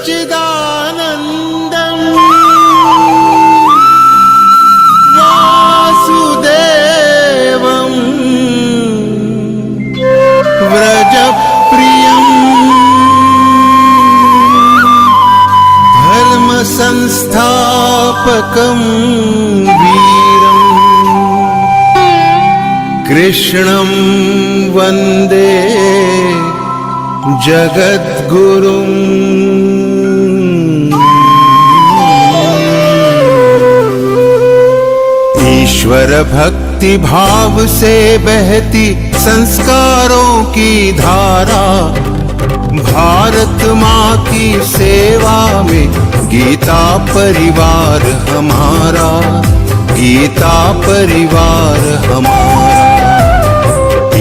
सच्चिदानन्दं वासुदेवं व्रजप्रियं धर्मसंस्थापकं वीरं कृष्णं वन्दे जगद्गुरुं। ईश्वर भक्ति भाव से बहती संस्कारों की धारा, भारत माँ की सेवा में गीता परिवार हमारा, गीता परिवार हमारा।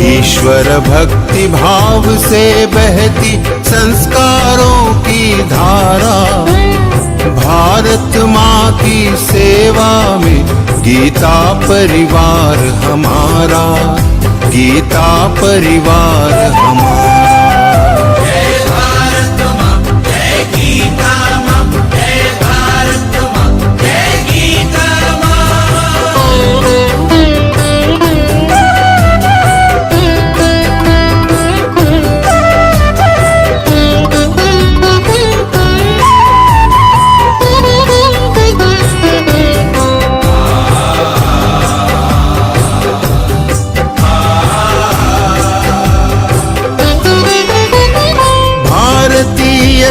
ईश्वर भक्ति भाव से बहती संस्कारों की धारा, भारत माँ की सेवा में गीता परिवार हमारा, गीता परिवार हमारा।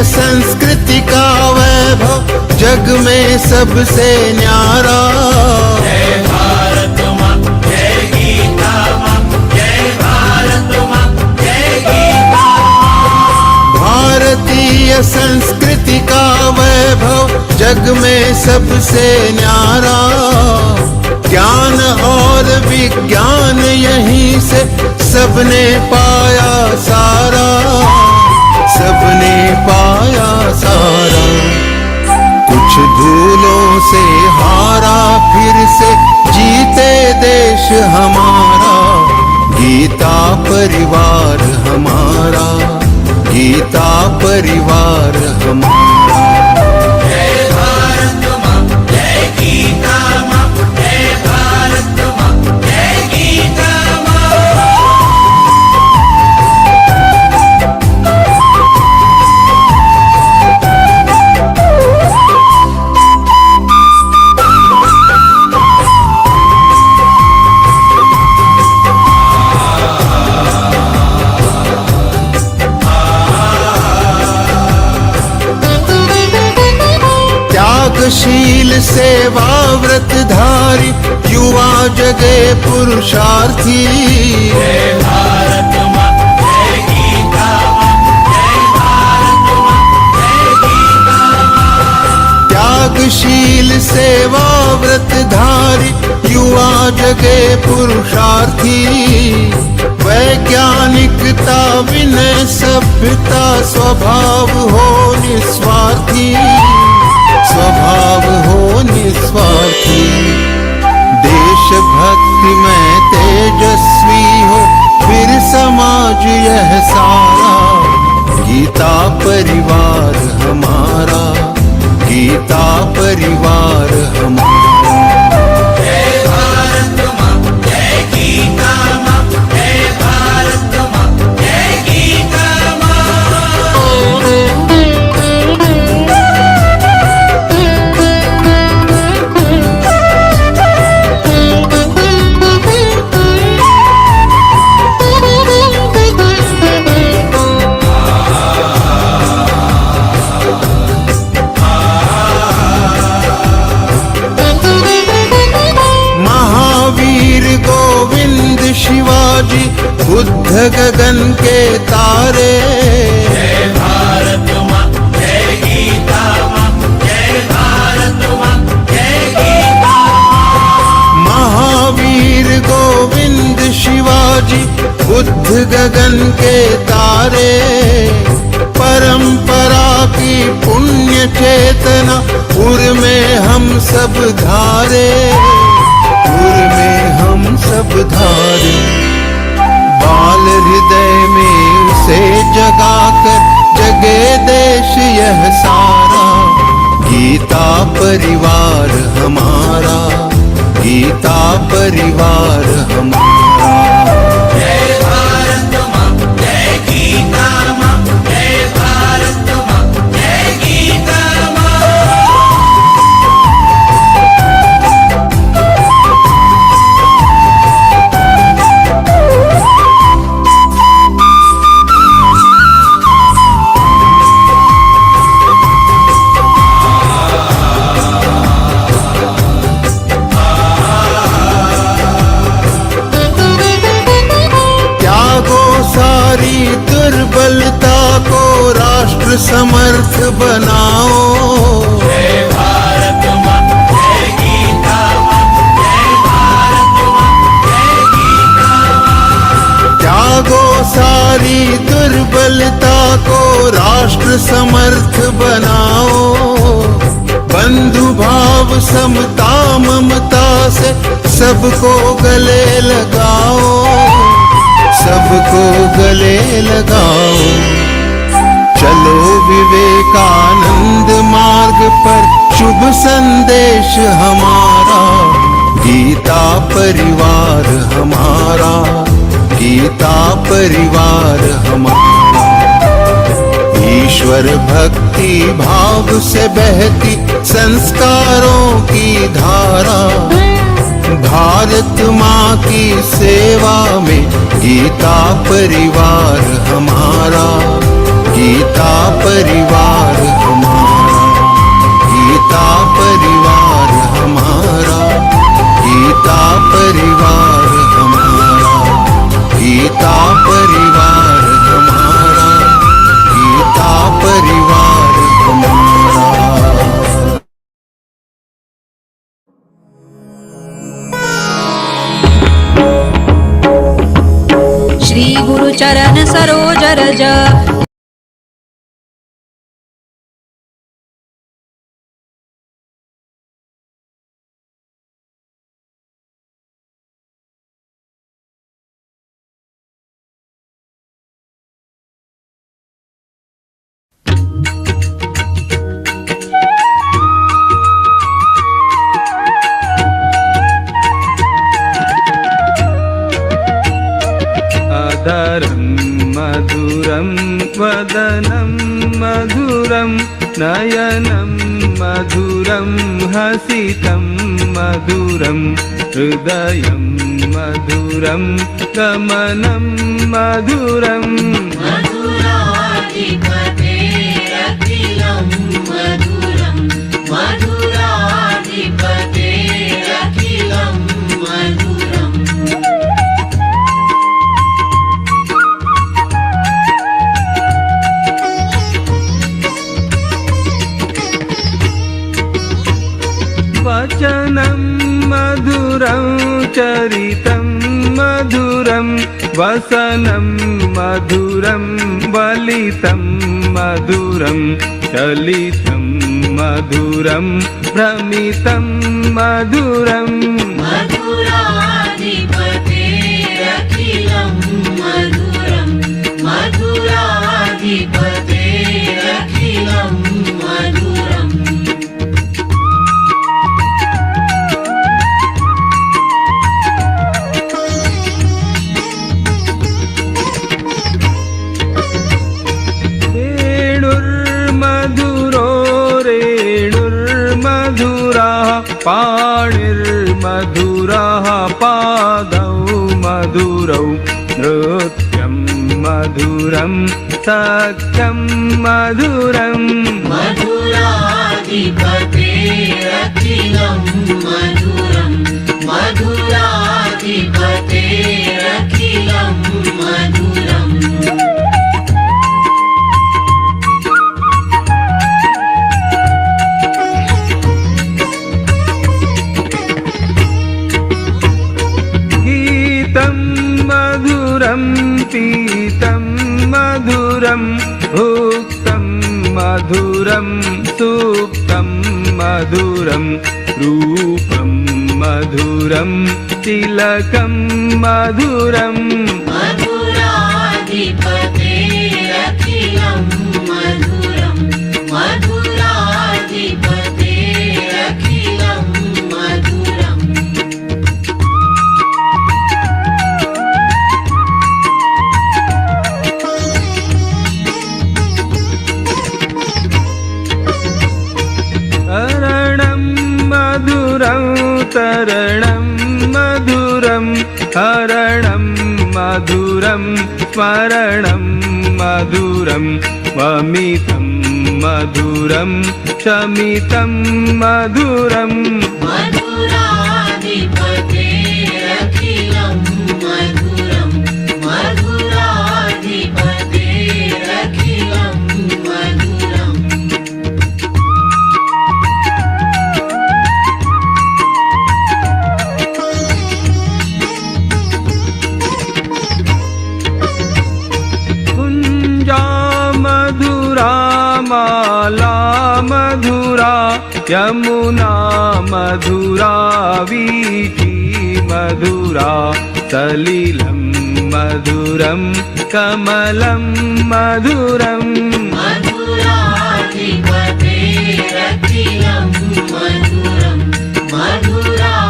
संस्कृति का वैभव जग में सबसे न्यारा, जय भारत माँ जय गीता माँ, जय भारत माँ जय गीता माँ। भारतीय संस्कृति का वैभव जग में सबसे न्यारा, ज्ञान और विज्ञान यहीं से सबने पाया सारा, सबने पाया सारा। कुछ धूलों से हारा फिर से जीते देश हमारा, गीता परिवार हमारा, गीता परिवार हमारा। जय भारत माँ जय गीता माँ, जय भारत माँ जय गीता माँ। शील सेवा व्रतधारी युवा जगे पुरुषार्थी, जय भारत माँ जय गीता माँ, जय भारत माँ जय गीता माँ। त्यागशील सेवा व्रतधारी युवा जगे पुरुषार्थी, वैज्ञानिकता विनय सभ्यता स्वभाव हो निस्वार्थी, स्वभाव हो निस्वार्थी। देशभक्ति में तेजस्वी हो फिर समाज यह सारा, गीता परिवार हमारा, गीता परिवार हमारा। जय भारत माँ जय गीता माँ, जय भारत माँ जय गीता माँ। शिवाजी बुद्ध गगन के तारे, जय भारत माँ जय गीता माँ, जय भारत माँ जय गीता माँ। महावीर गोविंद शिवाजी बुद्ध गगन के तारे, परंपरा की पुण्य चेतना उर में हम सब धारे, उर में हम सब धारे। बाल हृदय में उसे जगाकर जगे ये देश यह सारा, गीता परिवार हमारा, गीता परिवार हमारा। जय भारत माँ, जय गीता माँ, जय भारत माँ, जय गीता माँ। सारी दुर्बलता को राष्ट्र समर्थ बनाओ। जय भारत माँ, जय गीता माँ, जय भारत माँ, जय गीता माँ। त्यागो सारी दुर्बलता को राष्ट्र समर्थ बनाओ। बंधु भाव समता ममता से सबको गले लगाओ, सबको गले लगाओ। चलो विवेकानंद मार्ग पर, शुभ संदेश हमारा, गीता परिवार हमारा, गीता परिवार हमारा। ईश्वर भक्ति भाव से बहती संस्कारों की धारा, भारत माँ की सेवा में गीता परिवार हमारा, गीता परिवार हमारा, गीता परिवार हमारा, गीता परिवार हमारा, गीता परिवार हमारा, गीता परिवार हमारा। श्री गुरु चरण सरोज रज। अधरं मधुरं वदनं मधुरं नयनं मधुरं हसितं मधुरं हृदयं मधुरं गमनं मधुरम्। मधुराधिपतेरखिलं मधुरं, मधुराधिपतेरखिलं मधुरम्। वचनं मधुरं चरितं मधुरं वसनं मधुरं वलितं मधुरं चलितं मधुरं भ्रमितं मधुरम्। मधुराधिपतेरखिलं मधुरं, मधुराधिपतेरखिलं मधुरम्। रेणुर्मधुरो रेणुर्मधुराः पाणिर्मधुराः पादौ मधुरौ नृत्यं मधुरं सख्यं मधुरम्। मधुराधिपतेरखिलं मधुरं, मधुराधिपतेरखिलं मधुरम्। गीतं मधुरं पीतं मधुरं भुक्तं मधुरं सुप्तं मधुरं रूपं मधुरं तिलकं मधुरम्। मधुराधिपतेरखिलं मधुरम्। मधुरं स्मरणं मधुरं वमितं मधुरं शमितं मधुरं मधुराधिपतेरखिलं मधुरं मधुराधिपतेरखिलं मधुरम् कुञ्जा मधुरा माला मधुरा यमुना मधुरा वीथी मधुरा सलिलं मधुरं कमलं मधुरम् मधुराधिपतेरखिलं मधुरं मधुराधिपतेरखिलं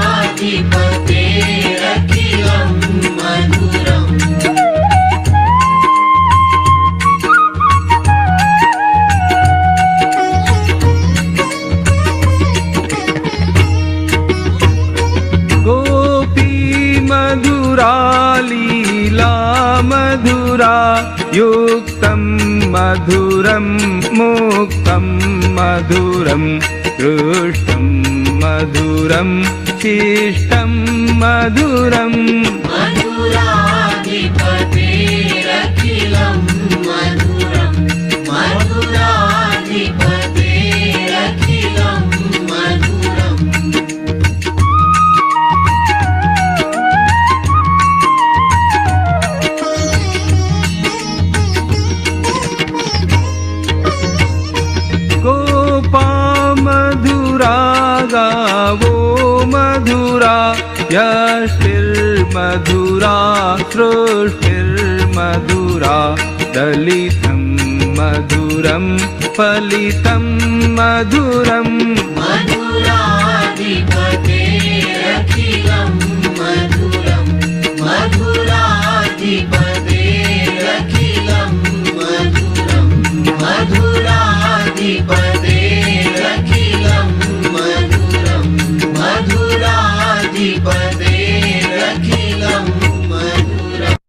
मधुरम् गोपी मधुरा लीला मधुरा युक्तं मधुरं मुक्तं मधुरं दृष्टं मधुरं शिष्टं मधुरम् मधुराधिपतेरखिलं मधुरं मधुराधिपतेरखिलं मधुरम् गोपा मधुरा गावो मधुरा यष्टिर्मधुरा सृष्टिर्मधुरा दलितं मधुरं फलितं मधुरम् मधुराधिपतेरखिलं मधुरं मधुराधिपतेरखिलं मधुरं मधुराधिपतेरखिलं मधुरं मधुराधिपतेरखिलं मधुरम्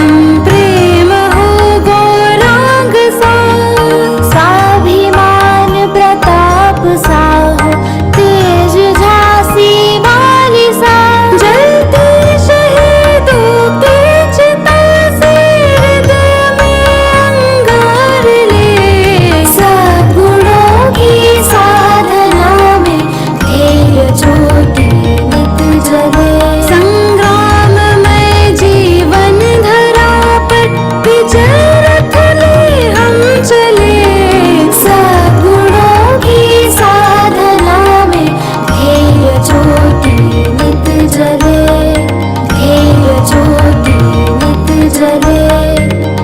सम प्रेम हो गौरांग सा, स्वाभिमान प्रताप साहो, तेज झांसी वाली सा, जलती शहीदों की चिता से हृदय में अंगार ले। सब गुणों की साधना में ध्येय ज्योति नित जले। संग्राम में जीवन धरा पर विजय रथ ले हम चले। सब गुणों की साधना में ध्येय ज्योति नित जले। ध्येय ज्योति नित जले।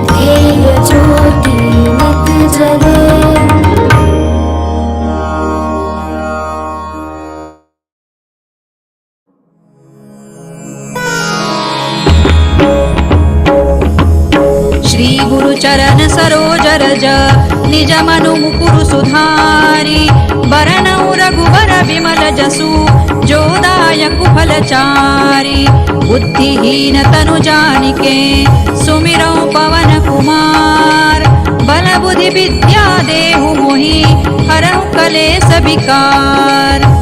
ध्येय ज्योति नित जले। श्री गुरु चरण सरोज रज निज मनु मुकुरु सुधारी। बरनउ रघुबर विमल जसु जो दायक फलचारी। बुद्धिहीन तनु जानिके सुमिरौ पवन कुमार। बल बुद्धि विद्या देहु मोहि हरहु कलेस विकार।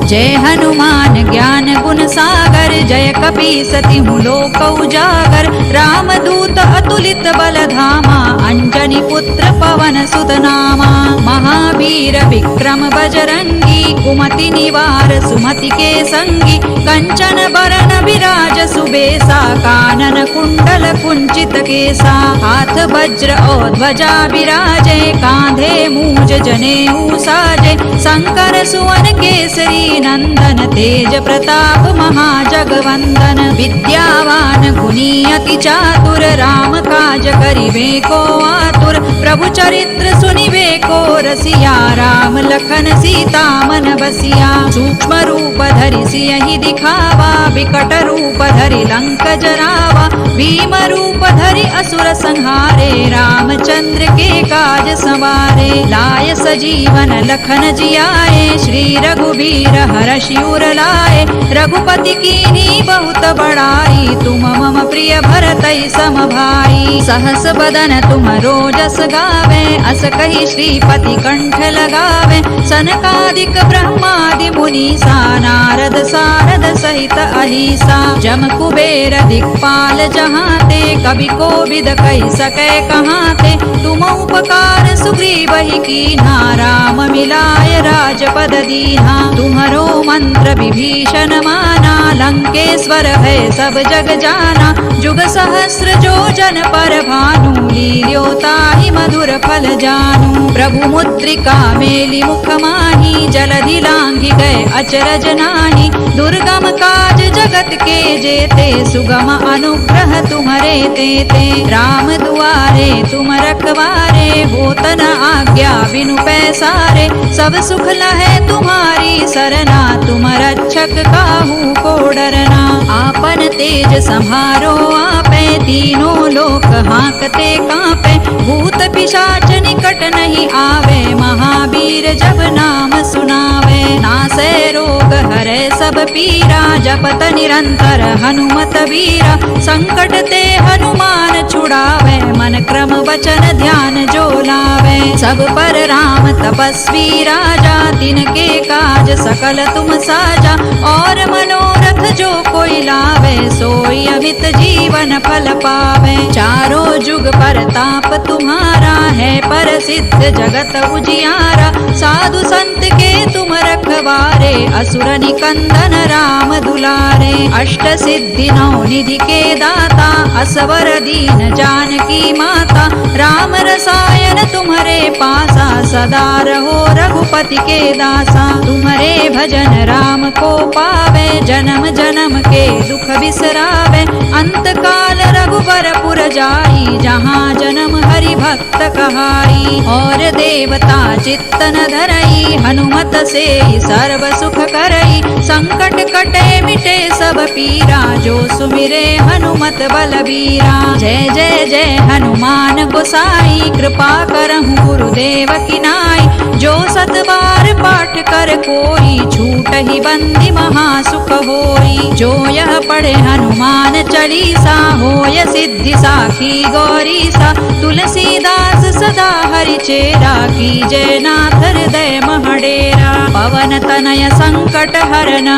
जय हनुमान ज्ञान गुण सागर। जय कपीसति लोक उजागर। रामदूत अतुलित बल धामा। अंजनी पुत्र पवन सुत नामा। महावीर विक्रम बजरंगी। कुमति निवार सुमति के संगी। कंचन बरन विराज सुबेसा। कानन कुंडल कुंचित केसा। हाथ वज्र और ध्वजा विराजे। कांधे मूज जनेऊ साजे। शंकर सुवन केसरी नंदन। तेज प्रताप महाजगवंदन। विद्यावान गुणी अति चातुर। राम काज करिबे को आतुर। प्रभु चरित्र सुनिबे को रसिया। राम लखन सीता मन बसिया। सूक्ष्म रूप धरि सियहि दिखावा। विकट रूप धरि लंक जरावा। भीम रूप धरि असुर संहारे। रामचंद्र के काज संवारे। लाय सजीवन लखन जियाए। श्री रघुबीर हरषि उर लाए। रघुपति कीन्ही बहुत बड़ाई। तुम मम प्रिय भरतहि सम भाई। सहस बदन तुम रोजस गावे। अस कहि श्रीपति कंठ लगावे। सनकादिक ब्रह्मादि मुनीसा। नारद सारद सहित अहिसा। जम कुबेर दिक्पाल जहाते। कवि कोविद कहि सकै कहाते। तुम उपकार सुग्रीवहि कीन्हा। राम मिलाय राजपद दीन्हा। तुम्हरो मंत्र विभीषण माना। लंकेश्वर है सब जग जाना। जुग सहस्र जो जन पर भानु। लील्यो ताहि मधुर फल जानू। प्रभु मुद्रिका मेलि मुख माहि। जलधि लांघि गए अचरज नाही। दुर्गम काज जगत के जेते। सुगम अनुग्रह तुम्हरे तेते। राम दुआरे तुम रखवारे। होत न आज्ञा बिनु पैसारे। सब सुख लहै तुम्हारी सरना। तुम रक्षक काहू को डरना। आपन तेज सम्हारो आपे। तीनों लोक हांकते कांपे। भूत पिशाच निकट नहीं आवे। महावीर जब नाम सुनावे। नासै रोग हरै सब पीरा। जपत निरंतर हनुमत वीरा। संकट ते हनुमान छुड़ावे। मन क्रम वचन ध्यान जो लावे। सब पर राम तपस्वी राजा। तिनके काज सकल तुम साजा। और मनोरथ जो कोई लावे। सोई अमित जीवन फल पावे। चारों जुग परताप तुम्हारा है। प्रसिद्ध जगत उजियारा। साधु संत के तुम रखवारे। असुर निकंदन राम दुलारे। अष्ट सिद्धि नौ निधि के दाता। असवर दीन जानकी माता। राम रसायन तुम्हारे पासा। सदा रहो रघुपति के दासा। तुम्हारे भजन राम को पावे। जन्म जन्म के दुख बिसरावे। अंत काल रघुबर पुर जाई। जहाँ जन्म हरि भक्त कहाई। और देवता चित्तन धरई। हनुमत से सर्व सुख करई। संकट कटे मिटे सब पीरा। जो सुमिरे हनुमत बलबीरा। जय जय जय हनुमान गोसाई। कृपा करहु गुरुदेव की नाई। जो 7 बार पाठ कर कोई, छूट ही बंदी महासुख होई। जो यह पढ़े हनुमान चालीसा, होय सिद्धि साखी गौरीसा। तुलसीदास सदा हरि चेरा, कीजे नाथ हृदय महडेरा। पवन तनय संकट हरन,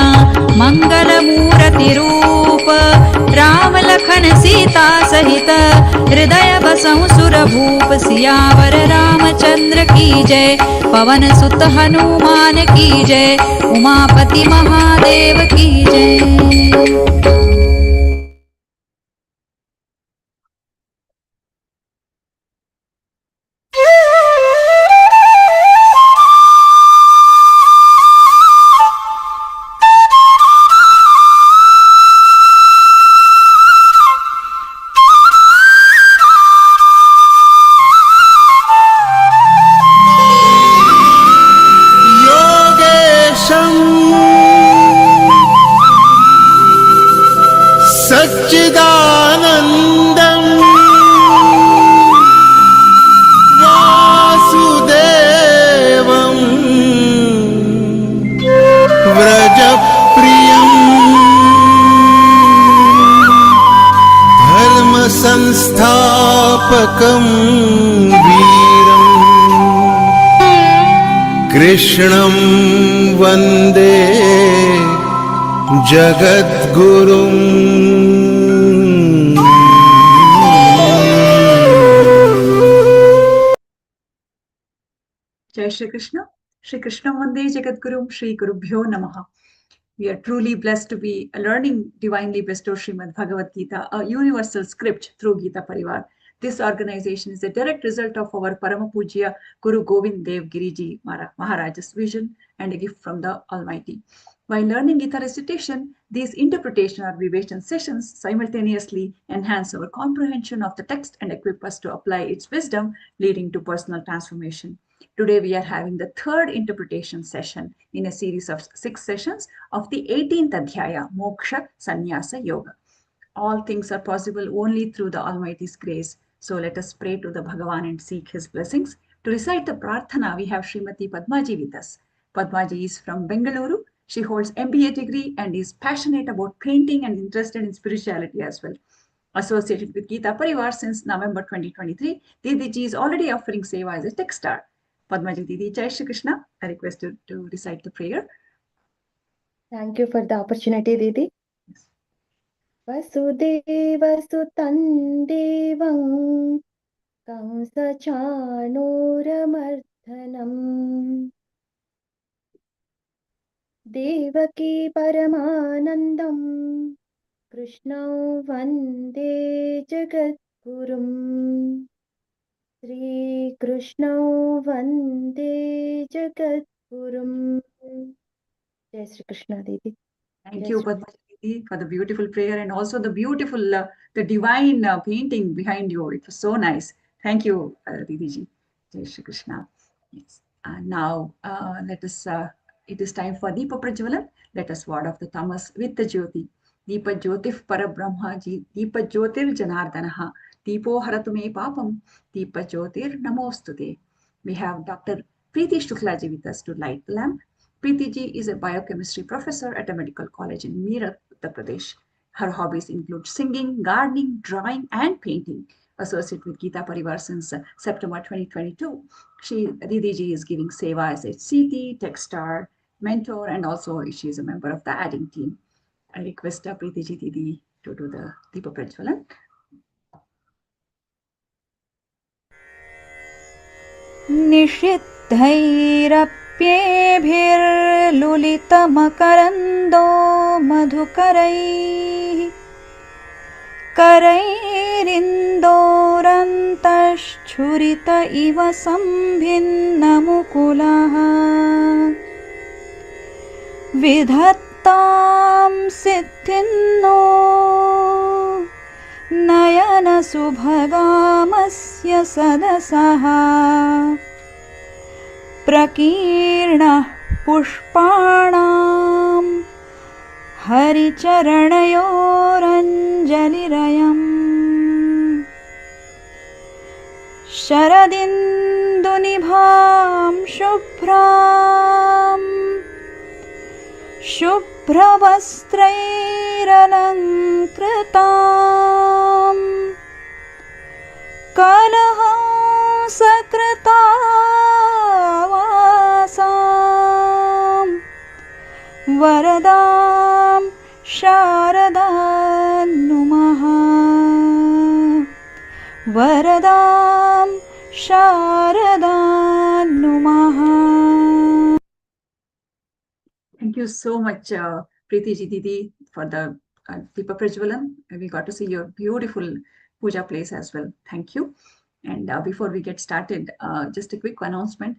मंगल मूर्ति रूप। राम लखन सीता सहित, हृदय बसहु सुर भूप। सियावर रामचंद्र की जय, पवन सुत हनुमान की जय। उमापति महादेव की जय। योगेशं सच्चिदानन्दं वासुदेवं व्रजप्रियं धर्मसंस्थापकं वीरम् कृष्णं वन्दे जगद्गुरुम्। Jai Shri Krishna. Shri Krishna Vande Jagadgurum Shri Gurubhyo Namaha. We are truly blessed to be learning divinely bestowed Śrīmad-Bhagavadgītā, a universal script through Geeta Pariwar. This organization is a direct result of our Parama Pujya Guru Govind Dev Giriji Maharaj's vision and a gift from the Almighty. While learning Gita recitation, these interpretation or vibration sessions simultaneously enhance our comprehension of the text and equip us to apply its wisdom, leading to personal transformation. Today we are having the third interpretation session in a series of 6 sessions of the 18th Adhyaya, Moksha Sannyasa Yoga. All things are possible only through the Almighty's grace. So let us pray to the Bhagavan and seek his blessings. To recite the Prarthana, we have Srimati Padmaji with us. Padmaji is from Bengaluru. She holds MBA degree and is passionate about painting and interested in spirituality as well. Associated with Geeta Pariwar since November 2023, Didi is already offering Seva as a tech star. Padmaji Didi, Jai Shri Krishna. I request you to recite the prayer. Thank you for the opportunity, Didi. वसुदेवसुतं देवं कंसचाणूरमर्दनम् देवकी परमानन्दं कृष्णं वन्दे जगद्गुरुम् श्रीकृष्णं वन्दे जगद्गुरुम्। जय श्री कृष्ण दीदी। Thank Yes, you, Shri. Padmaji Didi, for the beautiful prayer and also the beautiful, the divine painting behind you. It was so nice. Thank you, Didi ji. Jai Shri Krishna. Yes. Now, it is time for Deepa Prajwalan. Let us ward off the tamas with the Jyoti. Deepa Jyotif Parabrahma ji, Deepa Jyotir Janardanaha, Deepo Haratume Papam, Deepa Jyotir Namostute. We have Dr. Preeti Shukla ji with us to light the lamp. Preeti ji is a biochemistry professor at a medical college in Meerut, Uttar Pradesh. Her hobbies include singing, gardening, drawing, and painting. Associated with Geeta Pariwar since September 2022. Didi ji is giving Seva as a CT, tech star, mentor, and also she is a member of the adding team. I request Preeti ji Didi to do the Deepa Prajwalan. निषिद्धैरप्येभिर्लुलितमकरन्दो मधुकरैः करैरिन्दोरन्तश्छुरित इव सम्भिन्नमुकुलः विधत्तां सिद्धिन्नो नयनसुभगामस्य सदसः प्रकीर्णः पुष्पाणां हरिचरणयोरञ्जलिरयम् शरदिन्दुनिभां शुभ्रां शुभ्रवस्त्रैरलङ्कृतां कलहासकृतावासां वरदां शारदां नुमः वरदां शारदां नुमः. Thank you so much, Preeti ji Didi, for the Deepa Prajwalan. We got to see your beautiful puja place as well. Thank you. And before we get started, just a quick announcement.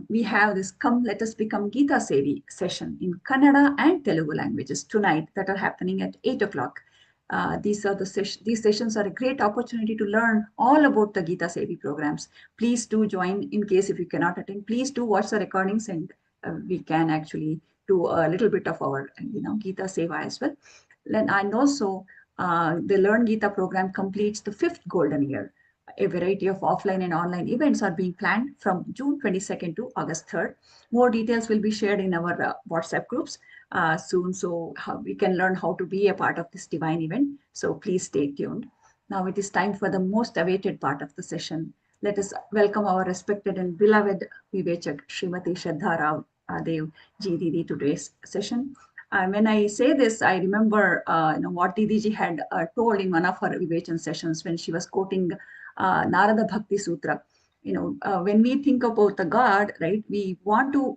We have this Come Let Us Become Geeta Sevi session in Kannada and Telugu languages tonight that are happening at 8 o'clock. These sessions are a great opportunity to learn all about the Geeta Sevi programs. Please do join. In case if you cannot attend, please do watch the recordings, and we can actually do a little bit of our Geeta Seva as well. And also the Learngeeta program completes the 5th golden year. A variety of offline and online events are being planned from June 22nd to August 3rd. More details will be shared in our WhatsApp groups soon, so we can learn how to be a part of this divine event. So please stay tuned. Now it is time for the most awaited part of the session. Let us welcome our respected and beloved Vivechak, Srimati Shraddha Raodeo Ji Didi, today's session. When I say this, I remember what Didi ji had told in one of her Vivechan sessions when she was quoting Narada Bhakti Sutra. When we think about the God, right, we want to,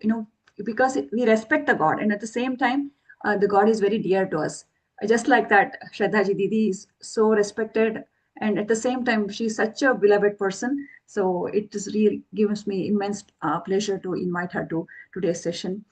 because we respect the God, and at the same time, the God is very dear to us. Just like that, Shraddha ji Didi is so respected, and at the same time, she's such a beloved person. So it just really gives me immense pleasure to invite her to today's session.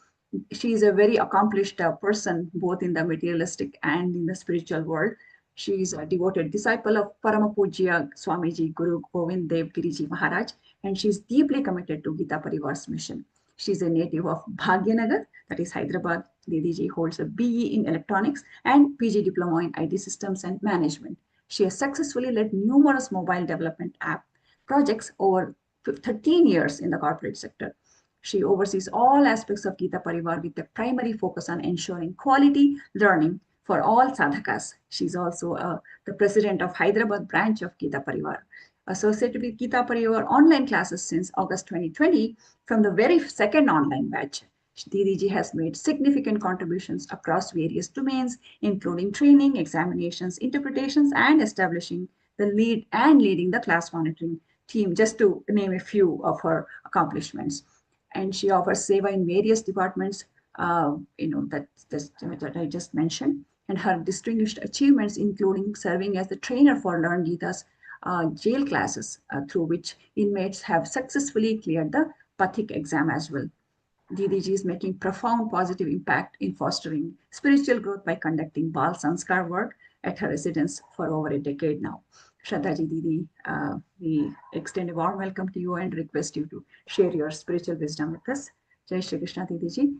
She is a very accomplished person, both in the materialistic and in the spiritual world. She is a devoted disciple of Paramapujya Swamiji Guru Govind Dev Giriji Maharaj, and she is deeply committed to Geeta Pariwar's mission. She is a native of Bhagyanagar, that is Hyderabad. Didiji holds a BE in electronics and PG diploma in IT systems and management. She has successfully led numerous mobile development app projects over 13 years in the corporate sector. She oversees all aspects of Geeta Pariwar with a primary focus on ensuring quality learning for all sadhakas. She's also the president of Hyderabad branch of Geeta Pariwar. Associated with Geeta Pariwar online classes since August 2020, from the very second online batch, Didiji has made significant contributions across various domains, including training, examinations, interpretations, and establishing the leading the class monitoring team, just to name a few of her accomplishments. And she offers seva in various departments, that I just mentioned. And her distinguished achievements, including serving as the trainer for Learngeeta's jail classes, through which inmates have successfully cleared the Pathik exam as well. Didiji is making profound positive impact in fostering spiritual growth by conducting Bal Sanskar work at her residence for over a decade now. Shraddha ji Didi, we extend a warm welcome to you and request you to share your spiritual wisdom with us. Jai Shri Krishna, Didi ji.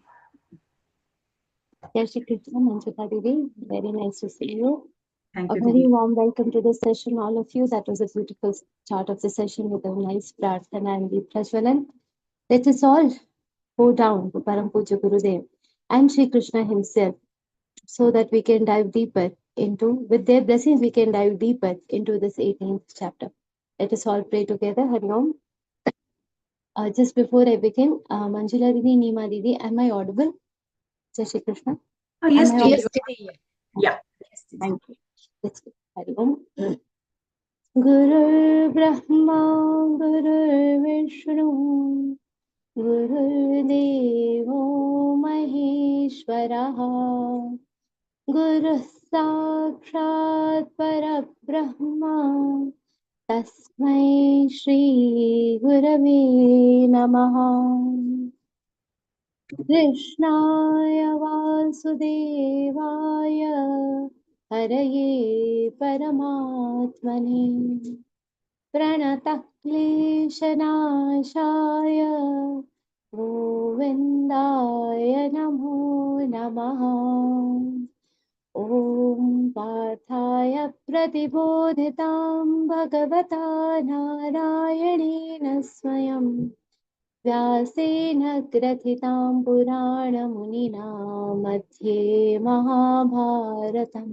Jai Shri Krishna, Manjuta Devi. Very nice to see you. Thank A you, very Didi. warm welcome to this session, all of you. That was a beautiful start of the session with a nice prarthana and deep prajwalan. Let us all go down to Param Puja Gurudev and Shri Krishna himself, so that we can dive deeper into, with their blessings, we can dive deeper into this 18th chapter. Let us all pray together. Hari Om. Just before I begin, Manjula Didi, Nima Didi, am I audible? Jai Shri Krishna. Yes, Am I Didi. audible? Yeah. Thank you. Let's go. Hari Om. Guru Brahma, Guru Vishnu, Guru Devo Maheshwaraha, Guru Sakshat Parabrahma, Tasmai Shri Gurave Namaha. Krishnaya Vasudevaya Haraye Paramatmane Pranatah Kleshanashaya Govindaya Namo Namaha. Om Pathaya Pratibodhitam Bhagavata Narayanena Swayam व्यासेन ग्रथितां पुराणमुनिना मध्ये महाभारतम्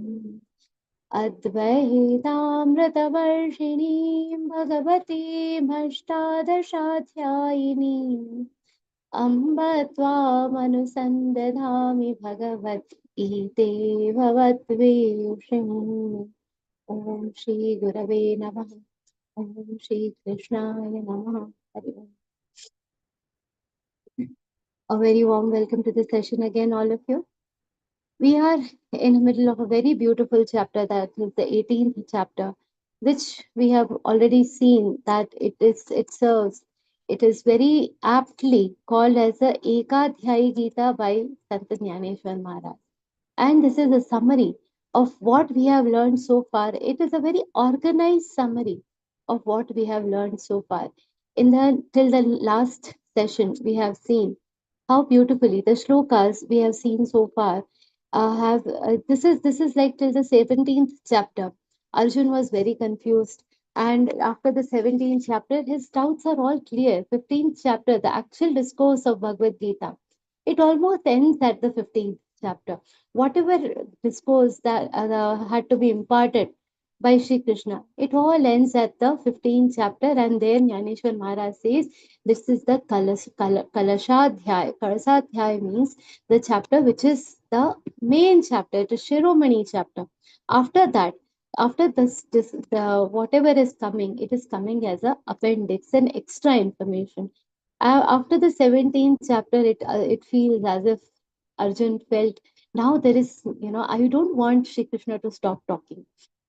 अद्वैतामृतवर्षिणीं भगवतीमष्टादशाध्यायिनीम् अम्ब त्वामनुसन्दधामि भगवद्गीते भवद्वेषिणि ॐ श्रीगुरवे नमः ॐ श्रीकृष्णाय नमः हरि ओम्. A very warm welcome to the session again, all of you. We are in the middle of a very beautiful chapter, that is the 18th chapter, which we have already seen that it serves. It is very aptly called as the Ekadhyayi Gita by Sant Jnaneshwar Maharaj. And this is a summary of what we have learned so far. It is a very organized summary of what we have learned so far. Till the last session, we have seen how beautifully the shlokas we have seen so far have this is like till the 17th chapter. Arjun was very confused, and after the 17th chapter his doubts are all clear. 15th chapter, the actual discourse of Bhagavad Gita, it almost ends at the 15th chapter. Whatever discourse that had to be imparted by Shri Krishna, it all ends at the 15th chapter, and there Jnaneshwar Maharaj says this is the Kalashadhyay. Kalashadhyay means the chapter which is the main chapter, the Shiromani chapter. After that, after the whatever is coming, it is coming as a appendix and extra information. After the 17th chapter, it feels as if Arjun felt now there is, I don't want Shri Krishna to stop talking.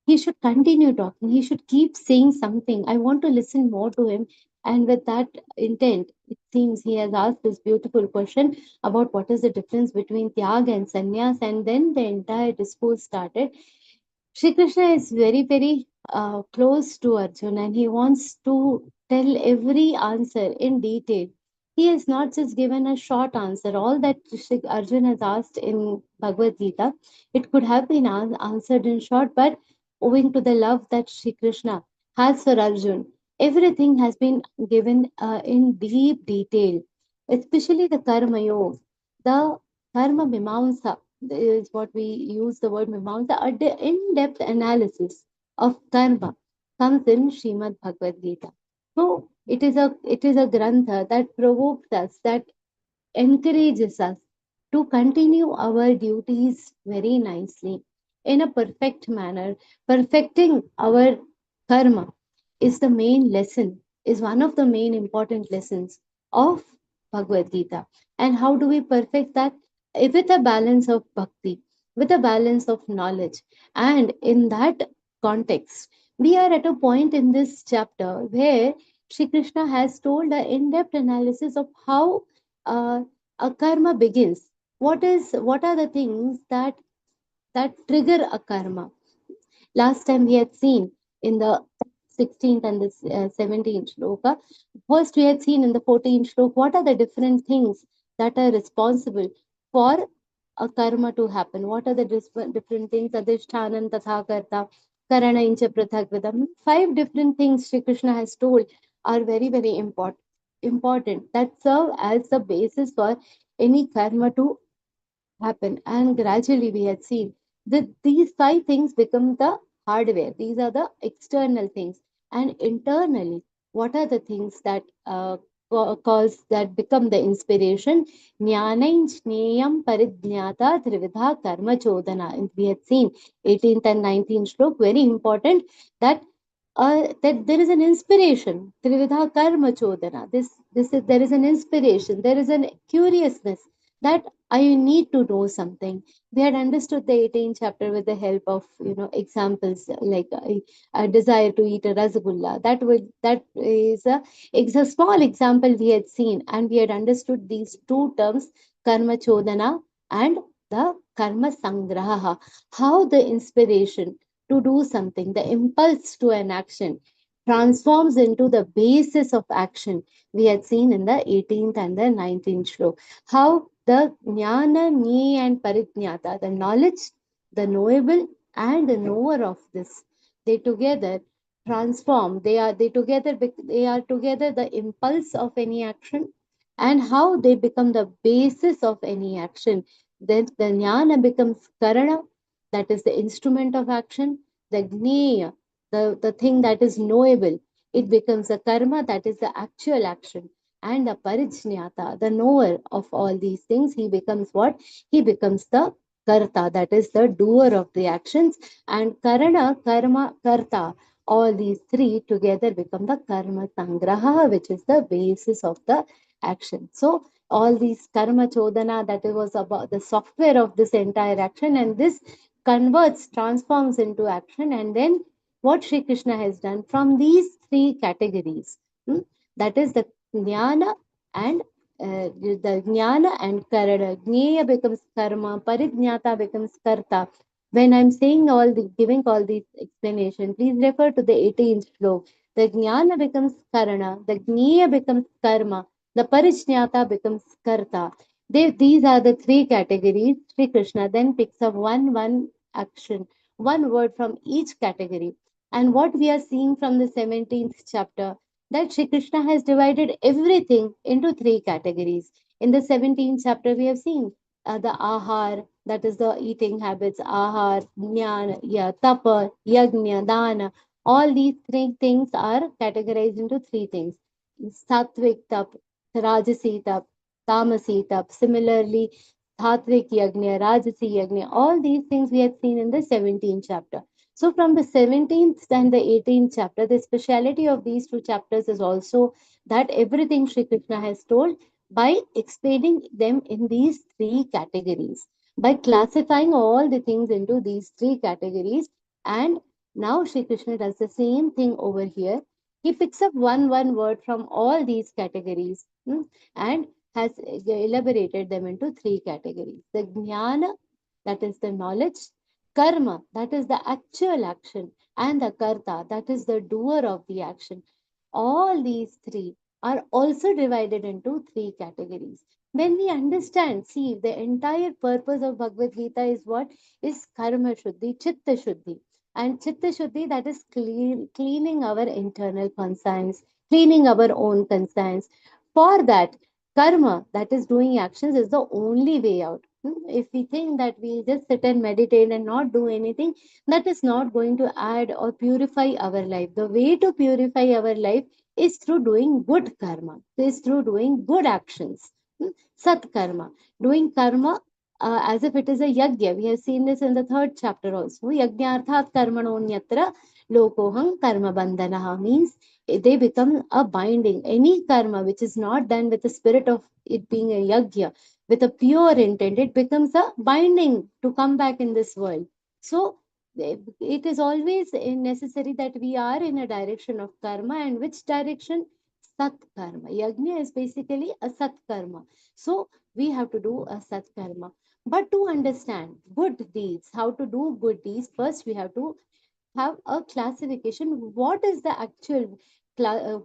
He should continue talking. He should keep saying something. I want to listen more to him. And with that intent, it seems he has asked this beautiful question about what is the difference between Tyag and Sannyas. And then the entire discourse started. Shri Krishna is very, very close to Arjuna, and he wants to tell every answer in detail. He has not just given a short answer. All that Shri Arjuna has asked in Bhagavad Gita, it could have been answered in short, but owing to the love that Shri Krishna has for Arjuna, everything has been given in deep detail, especially the Karma Yoga, the Karma Mimamsa is what we use the word Mimamsa. In-depth analysis of karma comes in Śrīmad-Bhagavadgītā. So it is a grantha that provokes us, that encourages us to continue our duties very nicely in a perfect manner. Perfecting our karma is the main lesson, is one of the main important lessons of Bhagavad Gita. And how do we perfect that? With a balance of bhakti, with a balance of knowledge. And in that context, we are at a point in this chapter where Shri Krishna has told an in-depth analysis of how a karma begins. What are the things that trigger a karma? Last time we had seen in the 16th and the 17th shloka. First, we had seen in the 14th shloka what are the different things that are responsible for a karma to happen. What are the different things? Adhishtanan, Tathakarta, Karana, Incha, Prathakvidam. 5 different things Shri Krishna has told are very, very important that serve as the basis for any karma to happen. And gradually we had seen that these 5 things become the hardware. These are the external things. And internally, what are the things that cause that become the inspiration? Jnanain jneyam parijnata trividha karma chodana. And we had seen 18th and 19th stroke, very important that there is an inspiration. Trividha karma chodana. There is an inspiration. There is an curiousness that I need to know something. We had understood the 18th chapter with the help of examples like a desire to eat a rasgulla. That is a small example we had seen, and we had understood these 2 terms, karma chodana and the karma sangraha. How the inspiration to do something, the impulse to an action, transforms into the basis of action. We had seen in the 18th and the 19th shloka. How the jnana, jnana and parijnata, the knowledge, the knowable and the knower of this, they together transform. They are together the impulse of any action and how they become the basis of any action. Then the jnana becomes karana, that is the instrument of action. The gneya, the thing that is knowable, it becomes a karma, that is the actual action. And the parijñata, the knower of all these things, he becomes what? He becomes the karta, that is the doer of the actions. And karana, karma, karta, all these three together become the karma sangraha, which is the basis of the action. So all these karma chodana, that it was about the software of this entire action, and this converts, transforms into action. And then what Sri Krishna has done from these three categories, that is the jnana and the jnana and karana. Jnaya becomes karma, parijñata becomes karta. When I'm saying all the giving all these explanation, please refer to the 18th slok. The jnana becomes karana, the jnaya becomes karma, the parijñata becomes karta. These are the three categories. Sri Krishna then picks up one action, one word from each category. And what we are seeing from the 17th chapter, that Sri Krishna has divided everything into three categories. In the 17th chapter, we have seen the ahar, that is the eating habits, ahar, jnana, tapa, yajna, dana. All these three things are categorized into three things: sattvic tap, rajasi tap, tamasi tap. Similarly, sattvic yajna, rajasi yajna, all these things we have seen in the 17th chapter. So from the 17th and the 18th chapter, the speciality of these two chapters is also that everything Sri Krishna has told by explaining them in these three categories, by classifying all the things into these three categories. And now Sri Krishna does the same thing over here. He picks up one word from all these categories, and has elaborated them into three categories: the jnana, that is the knowledge; karma, that is the actual action; and the karta, that is the doer of the action. All these three are also divided into three categories. When we understand, see, the entire purpose of Bhagavad Gita is what? Is karma shuddhi, chitta shuddhi. And chitta shuddhi, that is cleaning our internal conscience, cleaning our own conscience. For that, karma, that is doing actions, is the only way out. If we think that we just sit and meditate and not do anything, that is not going to add or purify our life. The way to purify our life is through doing good karma, is through doing good actions. Sat karma, doing karma as if it is a yajna. We have seen this in the 3rd chapter also. Yajnarthat karmanonyatra lokoham karma bandhanaha, means they become a binding. Any karma which is not done with the spirit of it being a yajna, with a pure intent, it becomes a binding to come back in this world. So it is always necessary that we are in a direction of karma. And which direction? Sat karma. Yajna is basically a sat karma. So we have to do a sat karma. But to understand good deeds, how to do good deeds, first we have to have a classification. What is the actual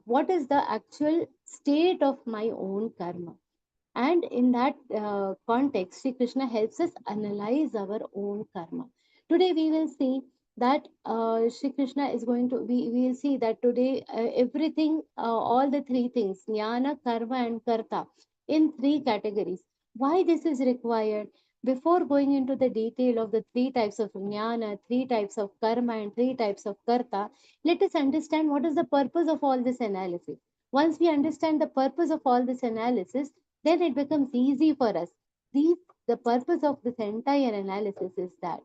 what is the actual state of my own karma? And in that context, Sri Krishna helps us analyze our own karma. Today we will see that Sri Krishna is going to, we will see that today everything, all the three things, jnana, karma and karta, in three categories. Why this is required? Before going into the detail of the three types of jnana, three types of karma and three types of karta, let us understand what is the purpose of all this analysis. Once we understand the purpose of all this analysis, then it becomes easy for us. The purpose of this entire analysis is that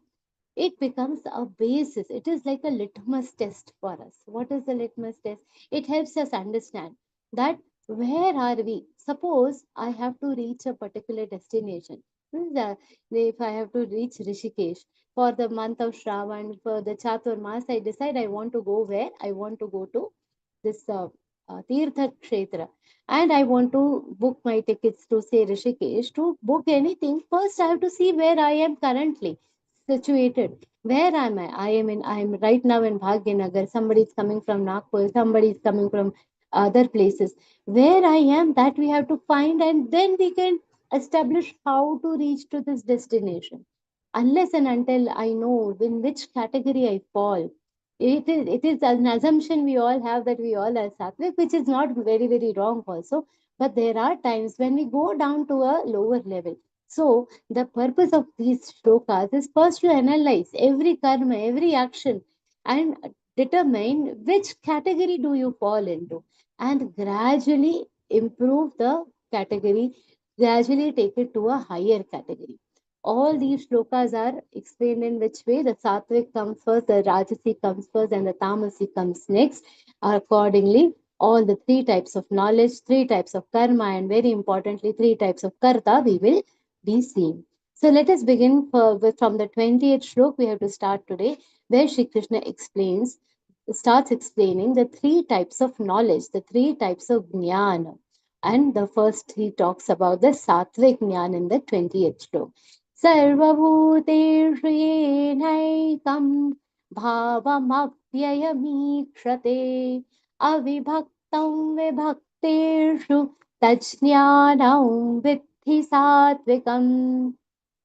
it becomes a basis. It is like a litmus test for us. What is the litmus test? It helps us understand that where are we? Suppose I have to reach a particular destination. If I have to reach Rishikesh for the month of Shravan, for the Chaturmas, I decide I want to go where? I want to go to this Tirtha Kshetra, and I want to book my tickets to say Rishikesh. To book anything, first I have to see where I am currently situated. Where am I? I am right now in Bhagyanagar. Somebody is coming from Nagpur, somebody is coming from other places. Where I am, that we have to find, and then we can establish how to reach to this destination. Unless and until I know in which category I fall, it is an assumption we all have that we all are sattvic, which is not very, very wrong also. But there are times when we go down to a lower level. So the purpose of these shlokas is first to analyze every karma, every action, and determine which category do you fall into, and gradually improve the category, gradually take it to a higher category. All these shlokas are explained in which way the sattvic comes first, the rajasi comes first, and the tamasi comes next. Accordingly, all the three types of knowledge, three types of karma, and very importantly, three types of karta we will be seeing. So let us begin from the 28th shlok. We have to start today, where Shri Krishna starts explaining the three types of knowledge, the three types of jnana. And the first he talks about the sattvic jnana in the 20th shlok. Sarvabhuteshu yenaikam bhavamapyayamikshate avibhaktam vibhakteshu tajnanam viddhi sattvikam.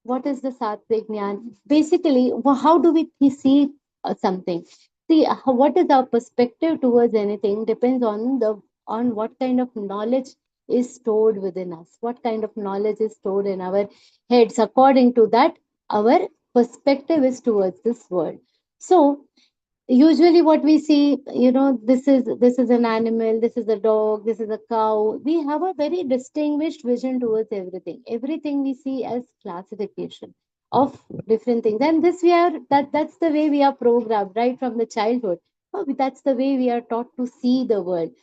What is the sattvic jnana? Basically, how do we see something? See, what is our perspective towards anything depends on what kind of knowledge is stored within us, what kind of knowledge is stored in our heads. According to that, our perspective is towards this world. So usually what we see, this is an animal, this is a dog, this is a cow. We have a very distinguished vision towards everything we see as classification of different things, and this we are that's the way we are programmed right from the childhood. That's the way we are taught to see the world,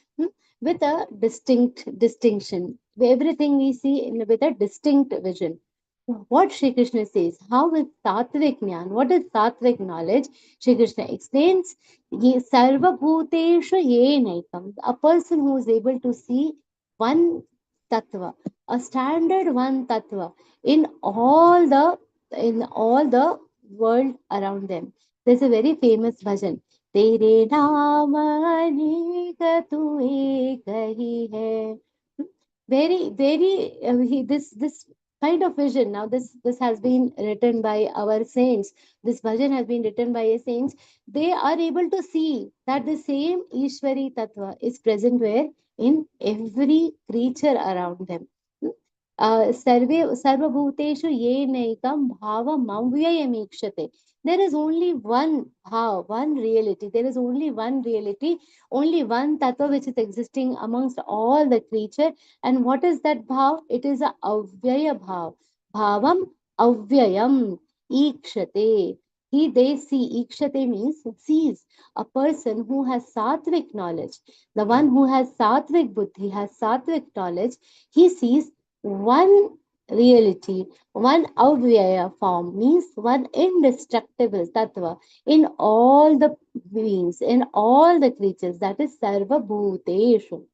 with a distinct distinction. Everything we see with a distinct vision. What Shri Krishna says, how is Sattvic Jnana? What is Sattvic knowledge? Shri Krishna explains, Sarva Bhuteshu Yenaikam, a person who is able to see one tattva, a standard one tattva in all the world around them. There's a very famous bhajan. Tere naam anek tu ek hi hai. This kind of vision. Now this has been written by our saints. This bhajan has been written by a saints. They are able to see that the same Ishwari Tattva is present where in every creature around them. Sarvabhuteshu yenaikam bhava mamvyayamikshate. There is only one bhav, one reality. There is only one reality, only one tattva which is existing amongst all the creature. And what is that bhav? It is a avyaya bhav. Bhavam avyayam ikshate. They see. Ikshate means sees. A person who has sattvic knowledge, the one who has sattvic buddhi, has sattvic knowledge, he sees one reality, one avyaya form, means one indestructible tattva in all the beings, in all the creatures, that is Sarva Bhuteshu.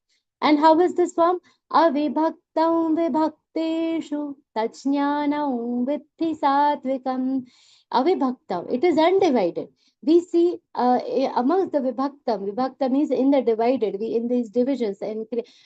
And how is this form? Avibhaktam vibhakteshu tajnanam viddhi sattvikam. Avibhaktam, it is undivided. We see amongst the vibhaktam is in the divided, we in these divisions, and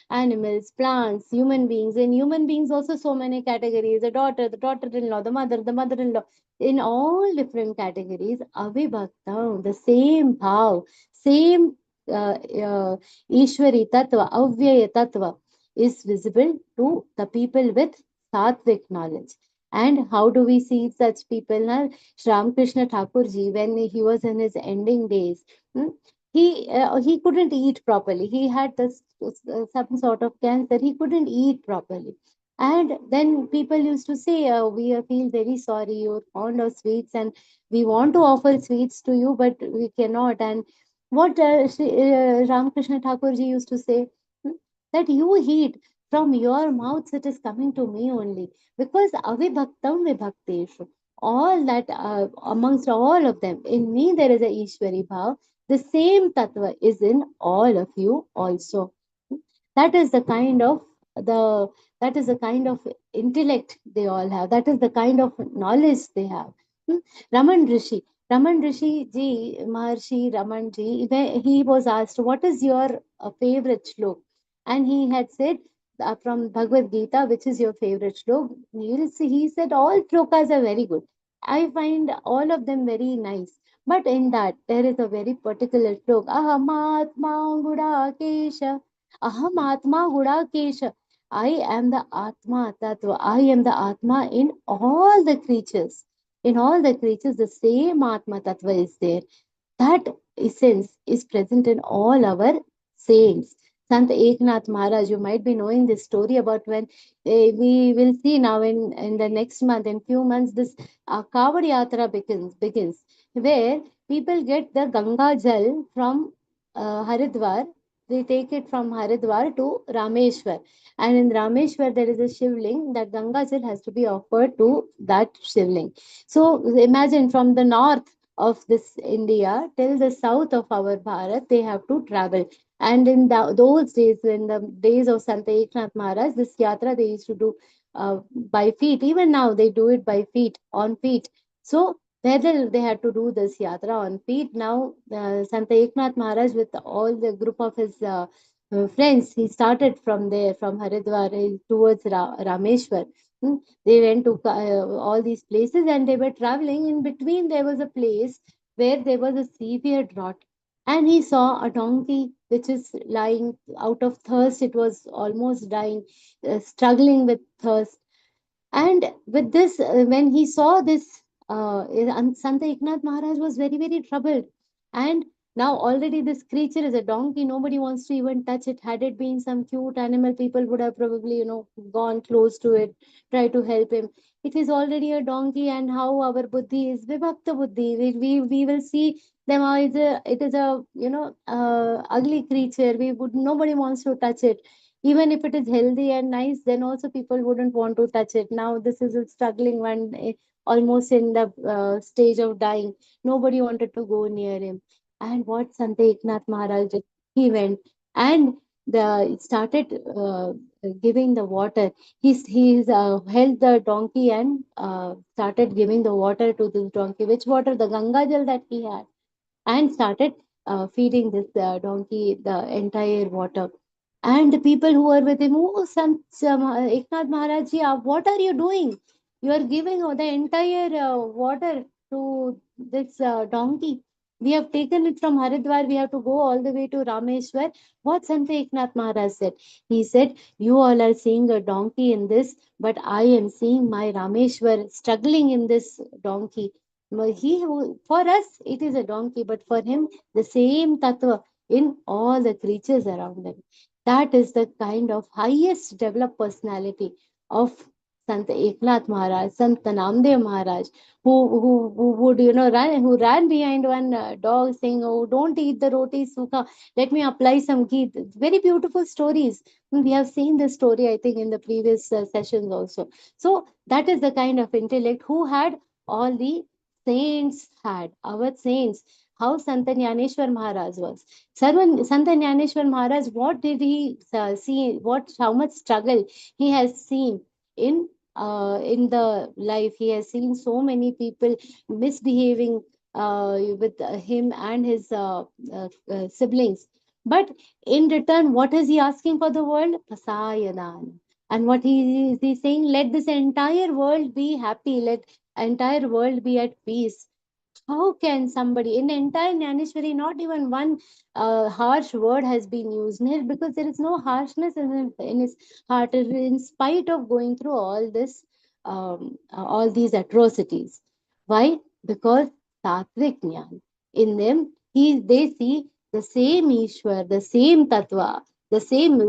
animals, plants, human beings. In human beings also so many categories, the daughter, the daughter-in-law, the mother-in-law, in all different categories. Avibhaktam, the same bhav, same Ishwari Tattva, Avyaya Tattva is visible to the people with Sattvic knowledge. And how do we see such people? Now, Shri Krishna Thakur ji, when he was in his ending days, he couldn't eat properly. He had this some sort of cancer. He couldn't eat properly. And then people used to say, we feel very sorry, you're fond of sweets, and we want to offer sweets to you, but we cannot. And what Ramakrishna Thakur ji used to say, that you eat from your mouths, it is coming to me only. Because avibhaktam vibhakteshu, all that amongst all of them, in me there is a Ishwari bhav. The same tattva is in all of you also. That is the kind of intellect they all have. That is the kind of knowledge they have. Raman Rishi, ji, Maharshi Raman ji, he was asked, what is your favorite shlok? And he had said, from Bhagavad Gita, which is your favorite shlok? He said, all shlokas are very good. I find all of them very nice. But in that, there is a very particular shlok. Ahamatma Gudakesha. Ahamatma Gudakesha. I am the Atma Tattva. I am the Atma in all the creatures. In all the creatures, the same Atma Tattva is there. That essence is present in all our saints. Sant Eknath Maharaj, you might be knowing this story about when we will see now in the next month, in few months, this Kavad Yatra begins, where people get the Ganga Jal from Haridwar. They take it from Haridwar to Rameshwar. And in Rameshwar, there is a Shivling that Ganga Jal has to be offered to that Shivling. So imagine from the north of this India till the south of our Bharat, they have to travel. And in those days, in the days of Sant Eknath Maharaj, this yatra they used to do by feet. Even now, they do it by feet, on feet. So they had to do this yatra on feet. Now, Sant Eknath Maharaj, with all the group of his friends, he started from there, from Haridwar towards Rameshwar. They went to all these places and they were traveling. In between, there was a place where there was a severe drought. And he saw a donkey which is lying out of thirst. It was almost dying, struggling with thirst. And with this, when he saw this, Sant Eknath Maharaj was very, very troubled. And now already this creature is a donkey. Nobody wants to even touch it. Had it been some cute animal, people would have probably, gone close to it, try to help him. It is already a donkey, and how our buddhi is vibhakta buddhi. We will see them as it is a ugly creature. Nobody wants to touch it. Even if it is healthy and nice, then also people wouldn't want to touch it. Now this is a struggling one, almost in the stage of dying. Nobody wanted to go near him. And what Sant Eknath Maharaj did, he went and started giving the water. He's held the donkey and started giving the water to this donkey. Which water? The Ganga Jal that he had, and started feeding this donkey the entire water. And the people who were with him, oh, Eknath Maharaj ji, what are you doing? You are giving the entire water to this donkey. We have taken it from Haridwar. We have to go all the way to Rameshwar. What Sant Eknath Maharaj said? He said, you all are seeing a donkey in this, but I am seeing my Rameshwar struggling in this donkey. For us, it is a donkey, but for him, the same tattva in all the creatures around them. That is the kind of highest developed personality of Sant Eknath Maharaj, Sant Namdev Maharaj, who would who ran behind one dog saying, "Oh, don't eat the roti sukha. Let me apply some ghee." Very beautiful stories. We have seen this story, I think, in the previous sessions also. So that is the kind of intellect who had all the saints had. Our saints. How Sant Jnaneshwar Maharaj was. Sant Jnaneshwar Maharaj, what did he see? How much struggle he has seen in the life. He has seen so many people misbehaving with him and his siblings. But in return, what is he asking for the world? Pasayadan. And what he is he saying? Let this entire world be happy. Let entire world be at peace. How can somebody in the entire Jnaneshwari, not even one harsh word has been used here, because there is no harshness in his heart, in spite of going through all these atrocities. Why? Because Satvik Jnana. In them, they see the same Ishwar, the same Tattva, the same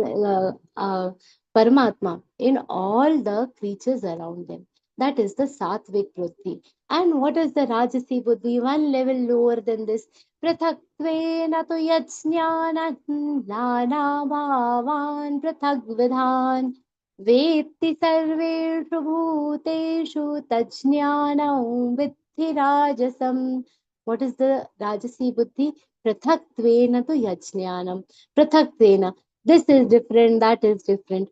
Paramatma in all the creatures around them. That is the Satvik Buddhi. And what is the Rajasi Buddhi? One level lower than this. Prathaktvena tu yajnana nana bhavan prathagvidhan vetti sarveshu bhuteshu tajnanam viddhi rajasam. What is the Rajasi Buddhi? Prathaktvena tu yajnanam. Prathaktvena. This is different, that is different.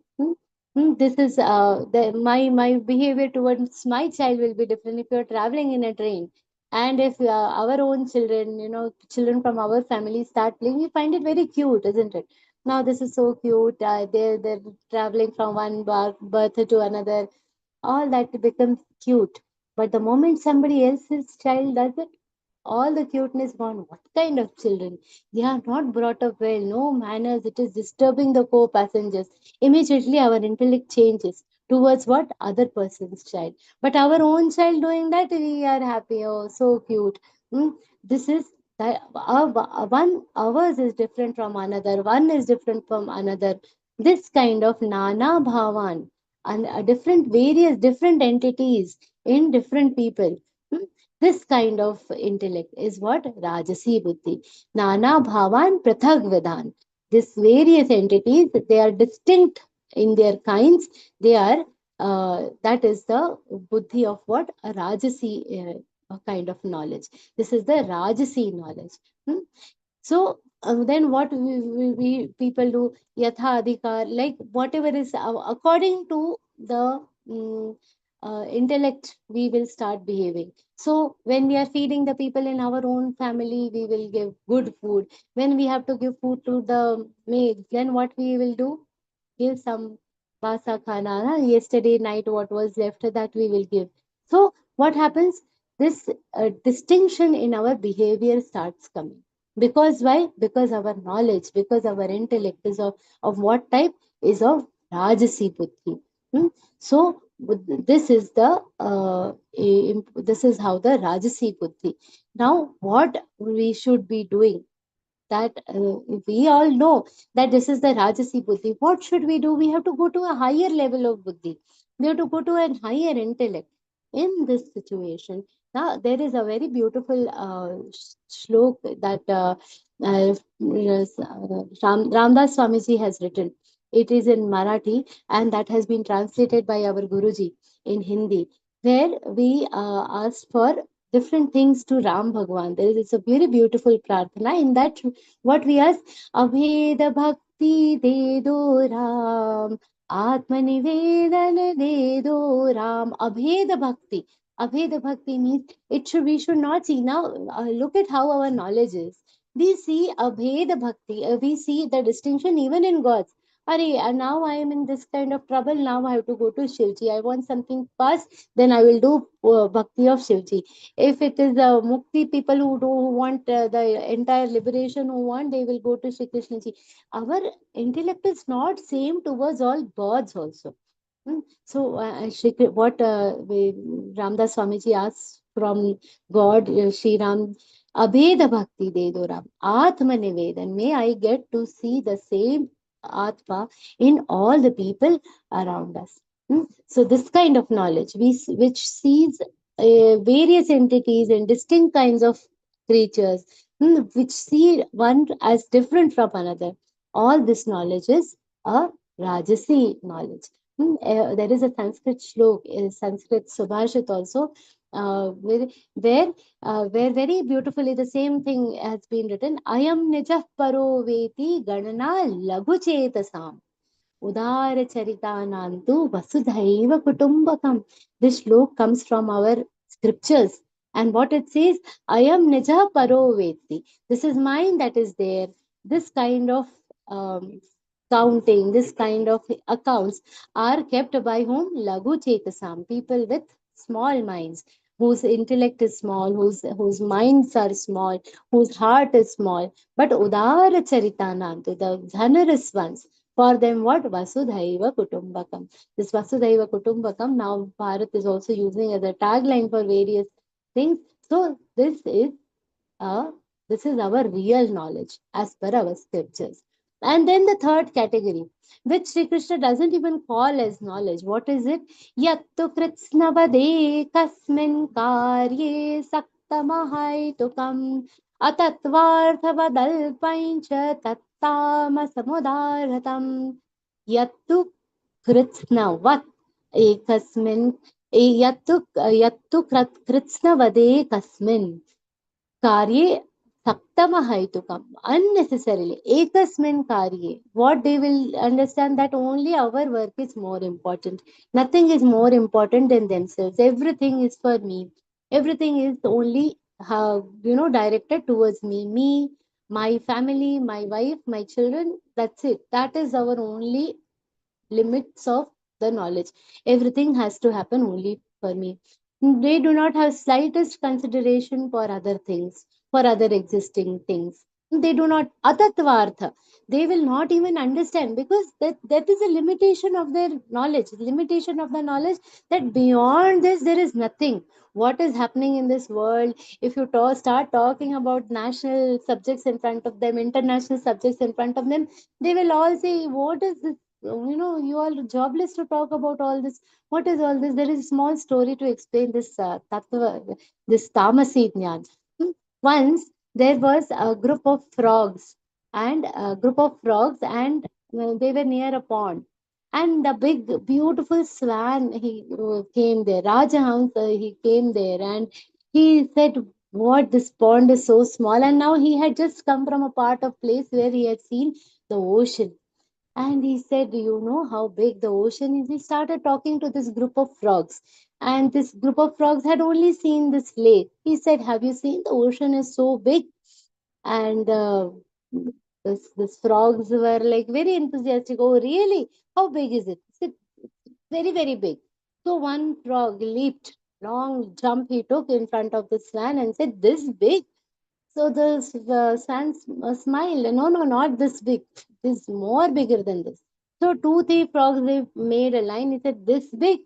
This is my behavior towards my child will be different if you're traveling in a train. And if our own children, children from our family start playing, we find it very cute, isn't it? Now this is so cute. They're traveling from one birth to another. All that becomes cute. But the moment somebody else's child does it, all the cuteness gone. What kind of children? They are not brought up well, no manners, it is disturbing the co-passengers. Immediately our intellect changes towards what? Other person's child. But our own child doing that, we are happy. Oh, so cute. This is that ours is different from another, one is different from another. This kind of nana bhavan and different various different entities in different people. Hmm, this kind of intellect is what? Rajasi buddhi. Nana bhavan prathag vidhan. This various entities, they are distinct in their kinds. They are that is the buddhi of what? A Rajasi kind of knowledge. This is the Rajasi knowledge. Hmm? So then what we people do? Yatha adhikar, like whatever is according to the intellect, we will start behaving. So when we are feeding the people in our own family, we will give good food. When we have to give food to the maids, then what we will do? Give some basa khana. Yesterday night, what was left, that we will give. So what happens? This distinction in our behavior starts coming. Because why? Because our knowledge, because our intellect is of what type? Is of Rajasi Buddhi. So this is the this is how the Rajasi Buddhi. Now what we should be doing, that we all know that this is the Rajasi Buddhi. What should we do? We have to go to a higher level of Buddhi. We have to go to a higher intellect in this situation. Now, there is a very beautiful shlok that Ramdas Swamiji has written. It is in Marathi and that has been translated by our Guruji in Hindi, where we asked for different things to Ram Bhagwan. There is it's a very beautiful prarthana. In that, what we ask, Abheda Bhakti De Do Ram, Atmanivedan De Do Ram, Abheda Bhakti. Abheda Bhakti means we should not see. Now, look at how our knowledge is. We see Abheda Bhakti, we see the distinction even in gods. Now I am in this kind of trouble. Now I have to go to Shivji. I want something fast, then I will do Bhakti of Shivji. If it is Mukti people who want the entire liberation, who want, they will go to Shri Krishna ji. Our intellect is not same towards all gods also. So, what Ramdas Swamiji asks from God, Shri Ram, Abheda Bhakti De Do Ram, Atma Nivedan. May I get to see the same Atma in all the people around us. So, this kind of knowledge, which sees various entities and distinct kinds of creatures, which see one as different from another. All this knowledge is a Rajasi knowledge. There is a Sanskrit shlok, a Sanskrit Subhashit also, where very beautifully the same thing has been written. Ayam nijah paro veti ganana laghu chetasam. Udara Charitanantu Vasudhaiva Kutumbakam. This shlok comes from our scriptures. And what it says, I am Nija Paro Veti. This is mine that is there. This kind of counting, this kind of accounts are kept by whom? Lagu Chetasam, people with small minds, whose intellect is small, whose minds are small, whose heart is small. But Udara Charitanantu, the generous ones, for them, what? Vasudhaiva Kutumbakam. This Vasudhaiva Kutumbakam, now Bharat is also using as a tagline for various things. So this is our real knowledge as per our scriptures. And then the third category, which Sri Krishna doesn't even call as knowledge. What is it? Yattu kritsnavade kasmin karye saktamahaitukam atatvarthavadalpaincha tattamasamudaratam yattu kritsnavat ekasmin yattu kritsnavade kasmin karye Saktamahaitukam, unnecessarily, ekasmin karye. What they will understand that only our work is more important. Nothing is more important than themselves. Everything is for me. Everything is only directed towards me, my family, my wife, my children. That's it. That is our only limits of the knowledge. Everything has to happen only for me. They do not have slightest consideration for other things, for other existing things. They do not atatvartha. They will not even understand, because that is a limitation of their knowledge, limitation of the knowledge, that beyond this there is nothing. What is happening in this world? If you start talking about national subjects in front of them, international subjects in front of them, they will all say, "What is this? You are jobless to talk about all this. What is all this?" There is a small story to explain this tattva, this tamasi jnana. Once there was a group of frogs, and they were near a pond. And the big, beautiful swan, he came there. Rajahans, he came there, and he said, "What, this pond is so small." And now he had just come from a part of place where he had seen the ocean. And he said, "You know how big the ocean is?" He started talking to this group of frogs. And this group of frogs had only seen this lake. He said, "Have you seen the ocean is so big?" And this frogs were like very enthusiastic. "Oh, really? How big is it?" He said, "Very, very big." So one frog leaped, long jump he took in front of the swan and said, "This big?" So the swan smiled. "No, no, not this big. This more bigger than this." So two, three frogs, they made a line. He said, "This big?"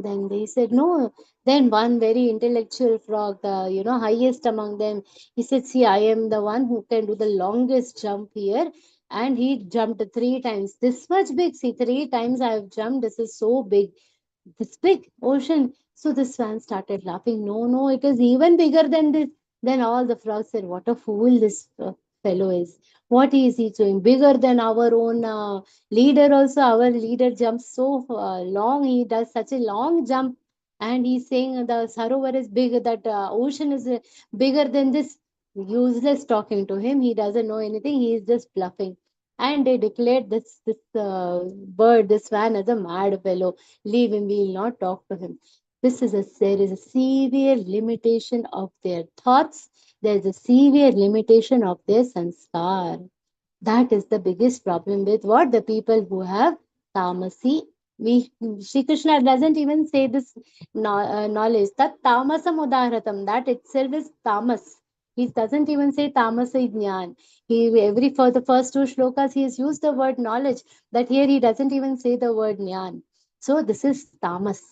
Then they said, "No." Then one very intellectual frog, the highest among them, he said, "See, I am the one who can do the longest jump here." And he jumped three times. "This much big. See, three times I have jumped. This is so big. This big ocean." So the swan started laughing. "No, no, it is even bigger than this." Then all the frogs said, "What a fool this fellow is. What is he doing? Bigger than our own leader also. Our leader jumps so long. He does such a long jump. And he's saying the Sarovar is big, that ocean is bigger than this." Useless talking to him. He doesn't know anything. He is just bluffing. And they declared this this swan, as a mad fellow. "Leave him, we will not talk to him." There is a severe limitation of their thoughts. There is a severe limitation of their sanskar. That is the biggest problem with what the people who have tamasi. We Shri Krishna doesn't even say this knowledge. That tamasam udaratam. That itself is tamas. He doesn't even say tamasa jnana. For the first two shlokas he has used the word knowledge. That here he doesn't even say the word jnana. So this is tamas.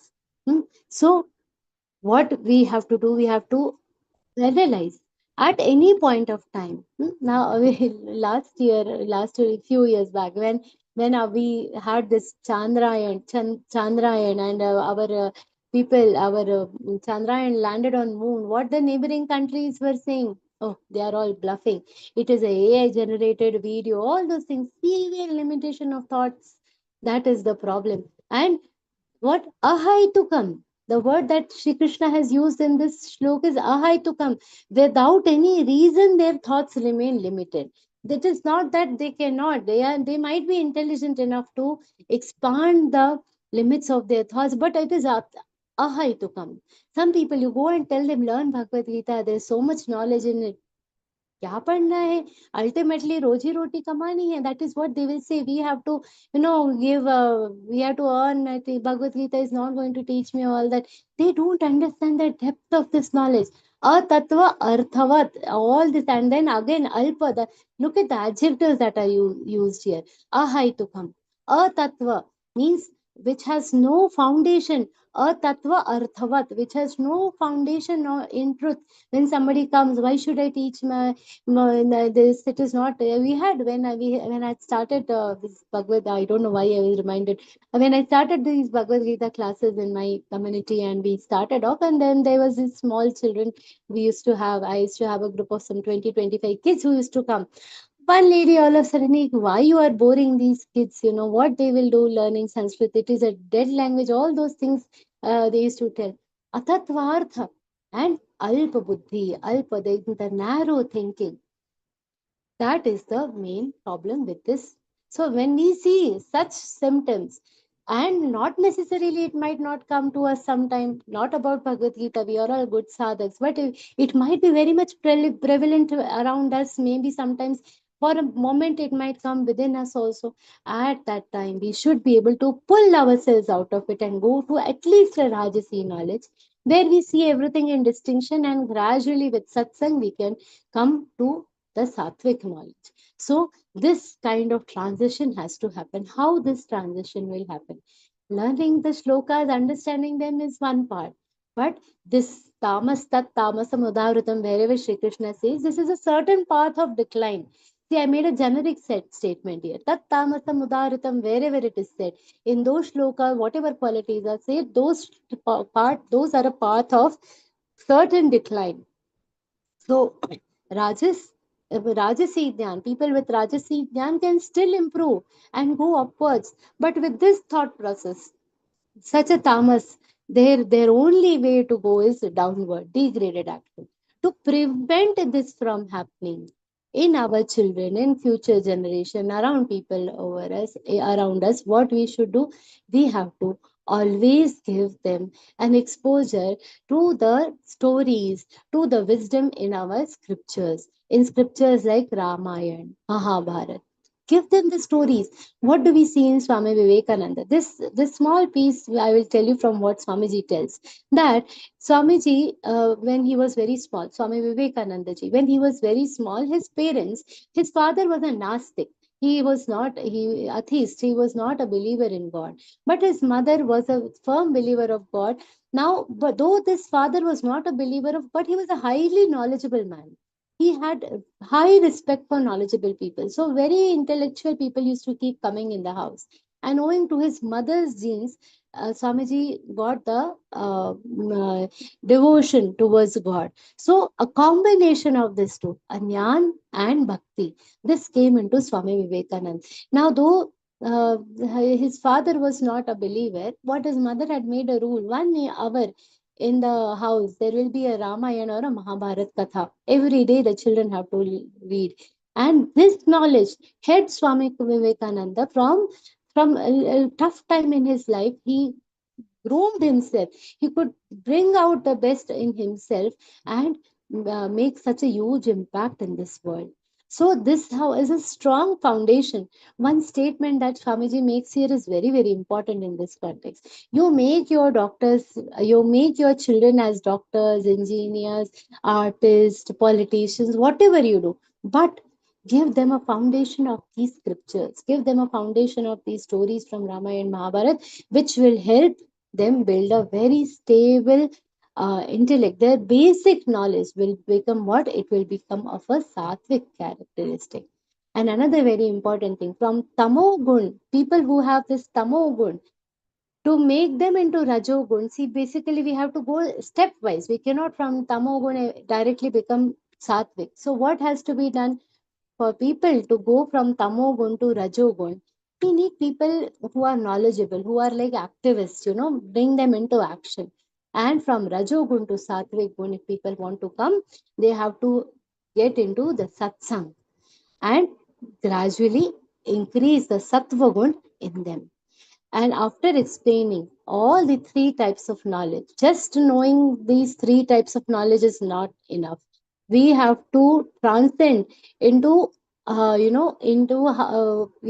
So what we have to do, we have to realize at any point of time. Now, last few years back, when we had this Chandrayaan, and our Chandrayaan landed on moon. What the neighboring countries were saying? "Oh, they are all bluffing. It is a AI generated video." All those things. Severe limitation of thoughts. That is the problem. And what ahaitukam, the word that Shri Krishna has used in this shloka is ahaitukam. Without any reason, their thoughts remain limited. That is not that they cannot. They might be intelligent enough to expand the limits of their thoughts, but it is ahaitukam. Some people, you go and tell them, "Learn Bhagavad Gita. There is so much knowledge in it." क्या पढ़ना है? Ultimately रोजी रोटी कमानी है. That is what they will say. We have to give we have to earn. Bhagavad Gita is not going to teach me all that. They don't understand the depth of this knowledge. Atatva arthavat, all this. And then again alpa, look at the adjectives that are used here. Ahaitukam, atatva means which has no foundation. Atatva arthavat, which has no foundation in truth. When somebody comes, "Why should I teach my no, no, this it is not." We had when I started this Bhagavad, I don't know why I was reminded. When I started these Bhagavad Gita classes in my community, and we started off, and then there was these small children we used to have. I used to have a group of some 20-25 kids who used to come. One lady all of a sudden, "Why you are boring these kids? You know what they will do learning Sanskrit? It is a dead language." All those things they used to tell. Atatvartha and alpa buddhi, the narrow thinking. That is the main problem with this. So when we see such symptoms, and not necessarily it might not come to us sometime, not about Bhagavad Gita, we are all good sadhaks, but it might be very much prevalent around us. Maybe sometimes for a moment it might come within us also. At that time, we should be able to pull ourselves out of it and go to at least a Rajasi knowledge. where we see everything in distinction, and gradually with satsang we can come to the sattvic knowledge. So this kind of transition has to happen. How this transition will happen? Learning the shlokas, understanding them is one part, but this tamas tat tamasam udavritam, wherever Shri Krishna says, this is a certain path of decline. See, I made a generic statement here. Tat tamasam udavritam, wherever it is said, in those shlokas, whatever qualities are said, those are a path of certain decline. So, Rajasi Dhyan, people with Rajasi Dhyan can still improve and go upwards. But with this thought process, such a tamas, their only way to go is downward, degraded action. To prevent this from happening in our children, in future generation, around people over us, around us, what we should do, we have to always give them an exposure to the stories, to the wisdom in our scriptures, in scriptures like Ramayana, Mahabharata. Give them the stories. What do we see in Swami Vivekananda? This small piece I will tell you from what Swamiji tells, that Swamiji, when he was very small, Swami Vivekananda ji, when he was very small, his parents, his father was a Nastik. He was not, he atheist, he was not a believer in God. But his mother was a firm believer of God. Now, but though this father was not a believer of, but he was a highly knowledgeable man. He had high respect for knowledgeable people. So very intellectual people used to keep coming in the house. And owing to his mother's genes, Swamiji got the devotion towards God. So a combination of this two, Jnana and Bhakti, this came into Swami Vivekananda. Now, though his father was not a believer, what his mother had made a rule, 1 hour in the house, there will be a Ramayana or a Mahabharata Katha. Every day the children have to read. And this knowledge helped Swami Vivekananda from a tough time in his life. He groomed himself. He could bring out the best in himself and make such a huge impact in this world. So this how is a strong foundation. One statement that Swamiji makes here is very, very important in this context. You make your doctors, you make your children as doctors, engineers, artists, politicians, whatever you do. But give them a foundation of these scriptures, give them a foundation of these stories from Ramayana and Mahabharata, which will help them build a very stable intellect. Their basic knowledge will become what? It will become of a sattvic characteristic. And another very important thing, from tamo gun, people who have this tamo gun, to make them into rajogun, see, basically we have to go stepwise. We cannot from tamogun directly become sattvic. So what has to be done? For people to go from tamogun to rajogun, we need people who are knowledgeable, who are like activists, bring them into action. And from rajogun to sattvic gun, if people want to come, they have to get into the satsang and gradually increase the sattva gun in them. And after explaining all the 3 types of knowledge, just knowing these 3 types of knowledge is not enough. We have to transcend into, we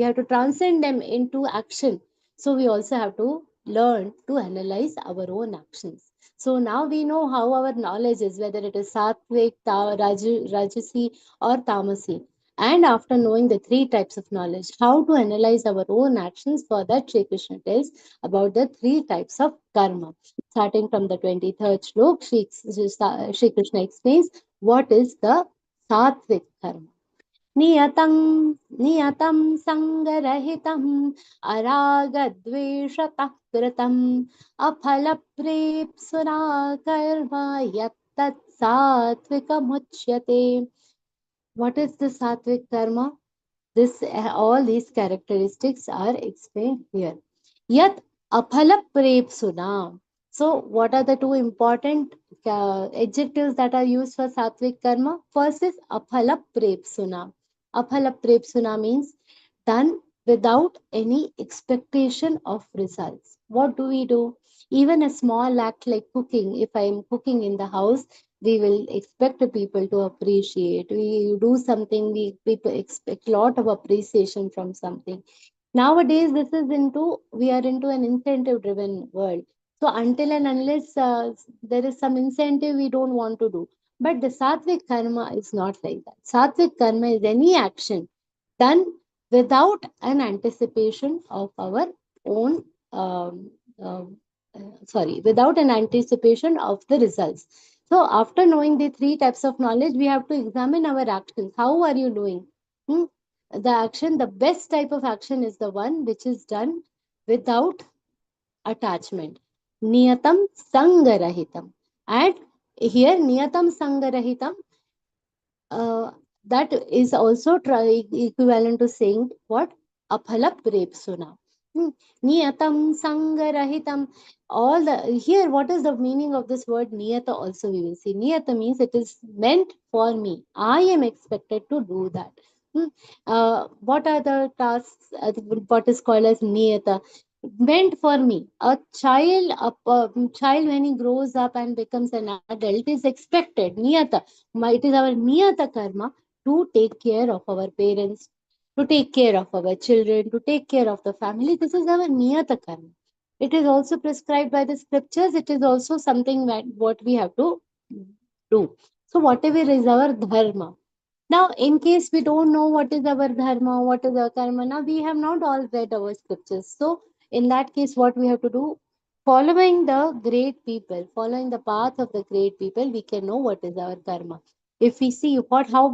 have to transcend them into action. So we also have to learn to analyze our own actions. So now we know how our knowledge is, whether it is sattvic, rajasi, or tamasi. And after knowing the 3 types of knowledge, how to analyze our own actions, for that Shri Krishna tells about the 3 types of karma. Starting from the 23rd shlok, Shri Krishna explains what is the sattvic karma. नियतं सङ्गरहितम् अरागद्वेषतः कृतम् अफलप्रेप्सुना कर्म यत्तत् सात्विकमुच्यते. What is the sattvic karma? All these characteristics are explained here. Yat aphala prepsuna. So what are the 2 important adjectives that are used for sattvic karma? First is aphala prepsuna. Aphala prepsuna means done without any expectation of results. What do we do? Even a small act like cooking, if I am cooking in the house, we will expect the people to appreciate. We do something, people expect a lot of appreciation from something. Nowadays, we are into an incentive driven world. So until and unless there is some incentive, we don't want to do. But the sattvic karma is not like that. Sattvic karma is any action done without an anticipation of our own, um, without an anticipation of the results. So after knowing the three types of knowledge, we have to examine our actions. How are you doing? Hmm? The action, the best type of action is the one which is done without attachment. Niyatam sangarahitam. And here Niyatam sangarahitam, uh, that is also equivalent to saying what? Aphala prepsuna. Niyatam sangarahitam. All the here, what is the meaning of this word niyata? Also, we will see. Niyata means it is meant for me. I am expected to do that. What are the tasks? What is called as niyata? Meant for me. A child when he grows up and becomes an adult is expected. Niyata. It is our niyata karma to take care of our parents, to take care of our children, to take care of the family. This is our niyata karma. It is also prescribed by the scriptures. It is also something that what we have to do. So whatever is our dharma. Now, in case we don't know what is our dharma, what is our karma, now we have not all read our scriptures. So, in that case, what we have to do, following the great people, following the path of the great people, we can know what is our karma. If we see how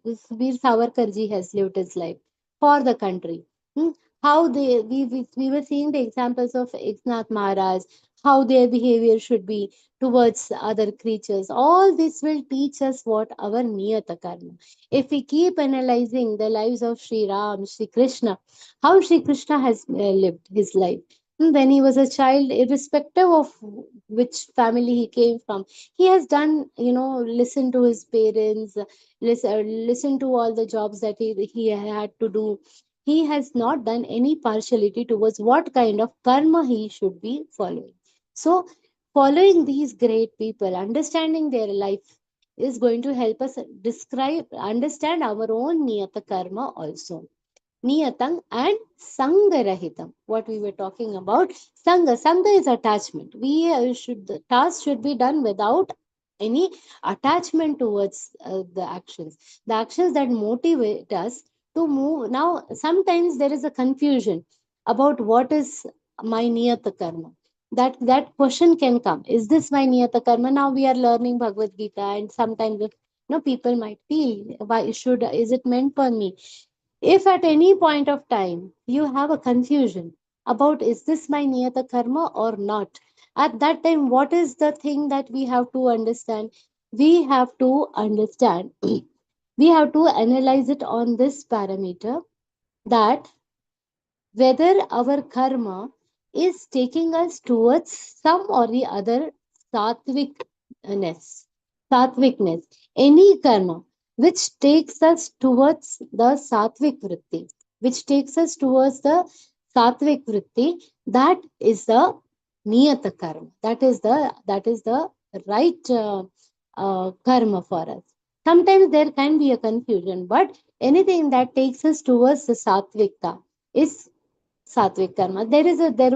Veer Savarkarji has lived his life for the country, hmm, how we were seeing the examples of Eknath Maharaj, how their behavior should be towards other creatures. All this will teach us what our niyata karma. If we keep analyzing the lives of Sri Ram, Sri Krishna, how Sri Krishna has lived his life. When he was a child, irrespective of which family he came from, he has done, listen to his parents, listen to all the jobs that he had to do. He has not done any partiality towards what kind of karma he should be following. So, following these great people, understanding their life is going to help us understand our own niyata karma also. Niyatam and Sangarahitam. What we were talking about. Sangha is attachment. The task should be done without any attachment towards the actions. The actions that motivate us to move. Now, sometimes there is a confusion about what is my niyata karma. That question can come. Is this my niyata karma? Now we are learning Bhagavad Gita, and sometimes people might feel, why is it meant for me? If at any point of time you have a confusion about is this my niyata karma or not, at that time, what is the thing that we have to understand? We have to understand, we have to analyze it on this parameter, that whether our karma is taking us towards some or the other sattvicness, sattvicness, any karma which takes us towards the sattvic vritti, which takes us towards the sattvic vritti, that is the niyata karma. That is the right karma for us. Sometimes there can be a confusion, but anything that takes us towards the sattvika is Sattvic karma. There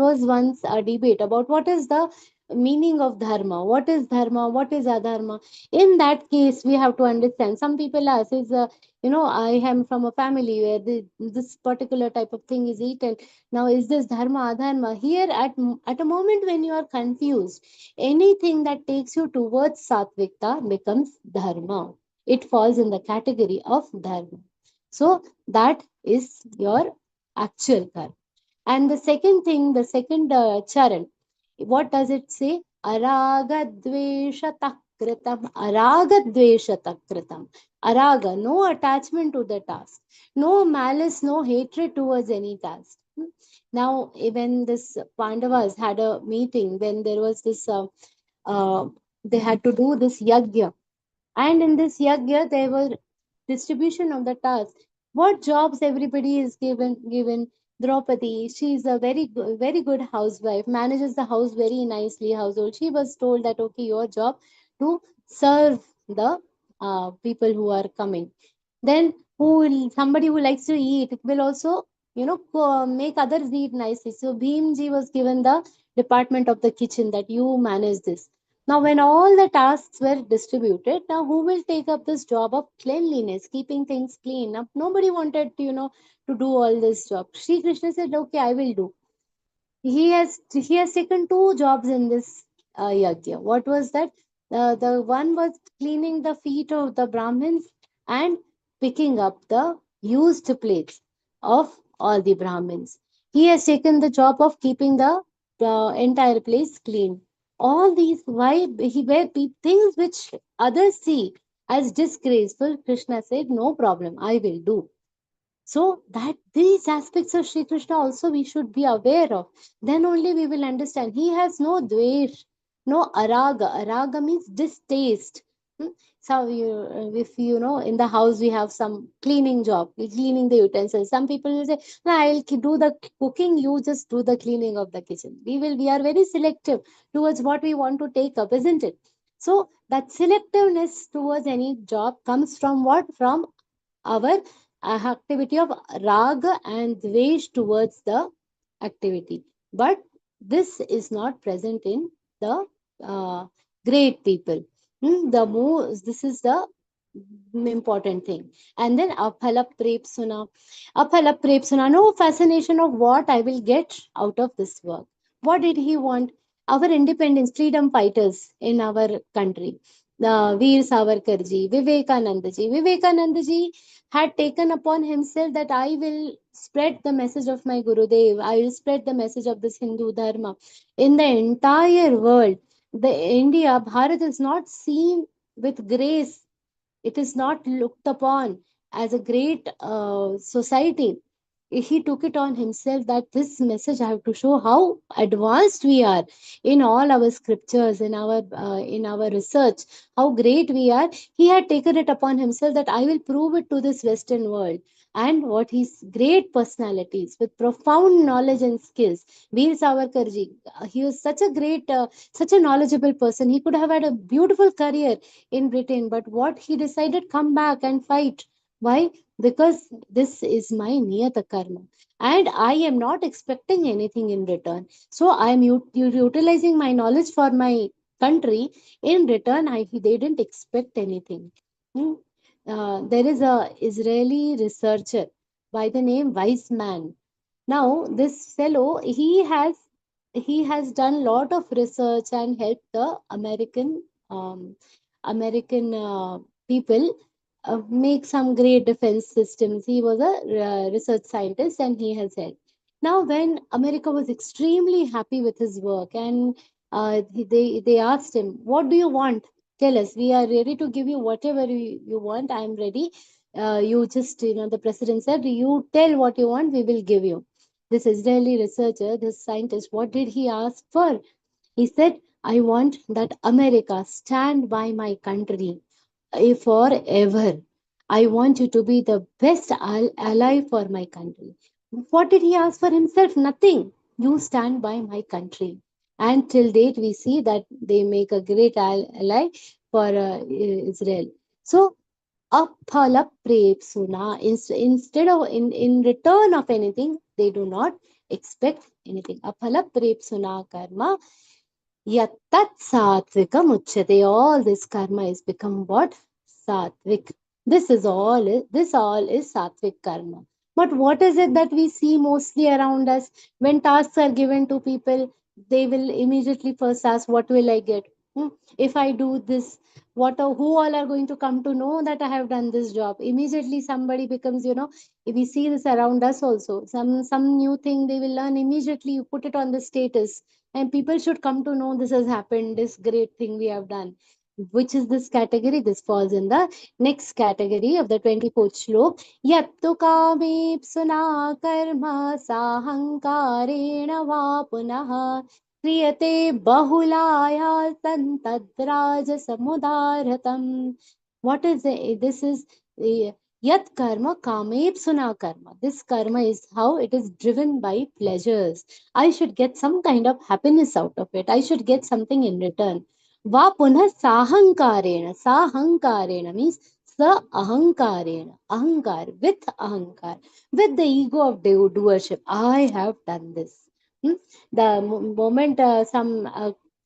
was once a debate about what is the meaning of dharma, what is dharma, what is adharma. In that case, we have to understand. Some people ask, I am from a family where this particular type of thing is eaten. Now, is this dharma, adharma? Here, at a moment when you are confused, anything that takes you towards sattvikta becomes dharma. It falls in the category of dharma. So that is your actual karma. And the second thing, the second charan, what does it say? Aragadvesha takritam. Aragadvesha takritam. Araga, no attachment to the task. No malice, no hatred towards any task. Now, when this Pandavas had a meeting, when there was this, uh, they had to do this yagya. And in this yagya, there were distribution of the task. What jobs everybody is given. Draupadi, she is a very good housewife, manages the house very nicely, household. She was told that, okay, your job to serve the people who are coming. Then somebody who likes to eat will also, make others eat nicely. So Bhimji was given the department of the kitchen that you manage this. Now, when all the tasks were distributed, now who will take up this job of cleanliness, keeping things clean? Now, nobody wanted, to do all this job. Sri Krishna said, "Okay, I will do." He has taken two jobs in this yajna. What was that? The one was cleaning the feet of the Brahmins and picking up the used plates of all the Brahmins. He has taken the job of keeping the entire place clean. All these, why he were things which others see as disgraceful. Krishna said, "No problem, I will do." So that these aspects of Sri Krishna also we should be aware of. Then only we will understand. He has no dvesh, no araga. Araga means distaste. Hmm? So if you know, in the house we have some cleaning job, we cleaning the utensils. Some people will say, "No, I'll do the cooking. You just do the cleaning of the kitchen." We are very selective towards what we want to take up, isn't it? So that selectiveness towards any job comes from what? From our activity of raga and dvesh towards the activity. But this is not present in the great people. The most, this is the important thing. And then aphala prepsuna. Aphala prepsuna, no fascination of what I will get out of this work. What did he want? Our independence, freedom fighters in our country. The Veer Savarkarji, Vivekanandaji. Vivekanandaji had taken upon himself that I will spread the message of my Gurudev, I will spread the message of this Hindu Dharma in the entire world. The India, Bharat is not seen with grace. It is not looked upon as a great society. He took it on himself that this message I have to show how advanced we are in all our scriptures, in our research, how great we are. He had taken it upon himself that I will prove it to this Western world. And what his great personalities with profound knowledge and skills. Veer Savarkarji, he was such a great, such a knowledgeable person. He could have had a beautiful career in Britain, but what he decided, come back and fight. Why? Because this is my niyata karma and I am not expecting anything in return. So I am utilizing my knowledge for my country. In return, they didn't expect anything. Hmm. There is a Israeli researcher by the name Weissman. Now this fellow, he has done lot of research and helped the American people make some great defense systems. He was a research scientist and he has helped. Now, when America was extremely happy with his work and they asked him, "What do you want? Tell us. We are ready to give you whatever you want. I am ready. You just, the president said, you tell what you want, we will give you." This Israeli researcher, this scientist, what did he ask for? He said, "I want that America stand by my country forever. I want you to be the best ally for my country." What did he ask for himself? Nothing. You stand by my country. And till date, we see that they make a great ally for Israel. So, aphala prepsuna. Instead of in return of anything, they do not expect anything. Aphala prepsuna karma. Yattat satvikam uchyate. All this karma is become what? Satvik. This all is sattvic karma. But what is it that we see mostly around us? When tasks are given to people, they will immediately first ask, "What will I get? If I do this, who all are going to come to know that I have done this job?" Immediately somebody becomes, if we see this around us also, some new thing they will learn immediately. You put it on the status, and people should come to know this has happened, this great thing we have done. Which is this category? This falls in the next category of the 24th shlok. Yattu kamepsuna karma sahankarena va punaha kriyate bahulaya tantadraja samudaratam. What is it? This is yat karma kamepsuna karma. This karma is how it is driven by pleasures. I should get some kind of happiness out of it. I should get something in return. Va punah sahankarena. Sahankarena means sa ahankarena. Ahankar, with ahankar, with the ego of doership. I have done this. The moment some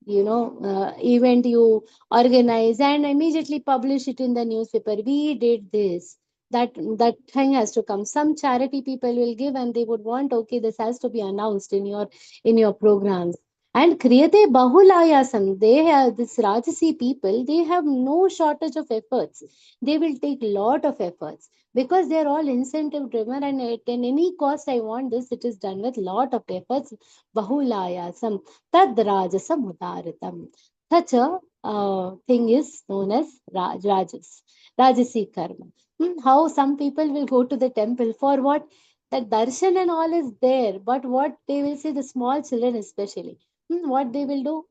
event you organize and immediately publish it in the newspaper, we did this, that thing has to come. Some charity people will give and they would want, okay, this has to be announced in your programs. And kriyate bahulayasam, they have this Rajasi people, they have no shortage of efforts. They will take lot of efforts because they're all incentive driven, and at any cost I want this, it is done with lot of efforts. Bahulayasam tad rajasam udaritam. Such a thing is known as Rajasi karma. How some people will go to the temple for what? That darshan and all is there, but what they will say, the small children especially, what they will do?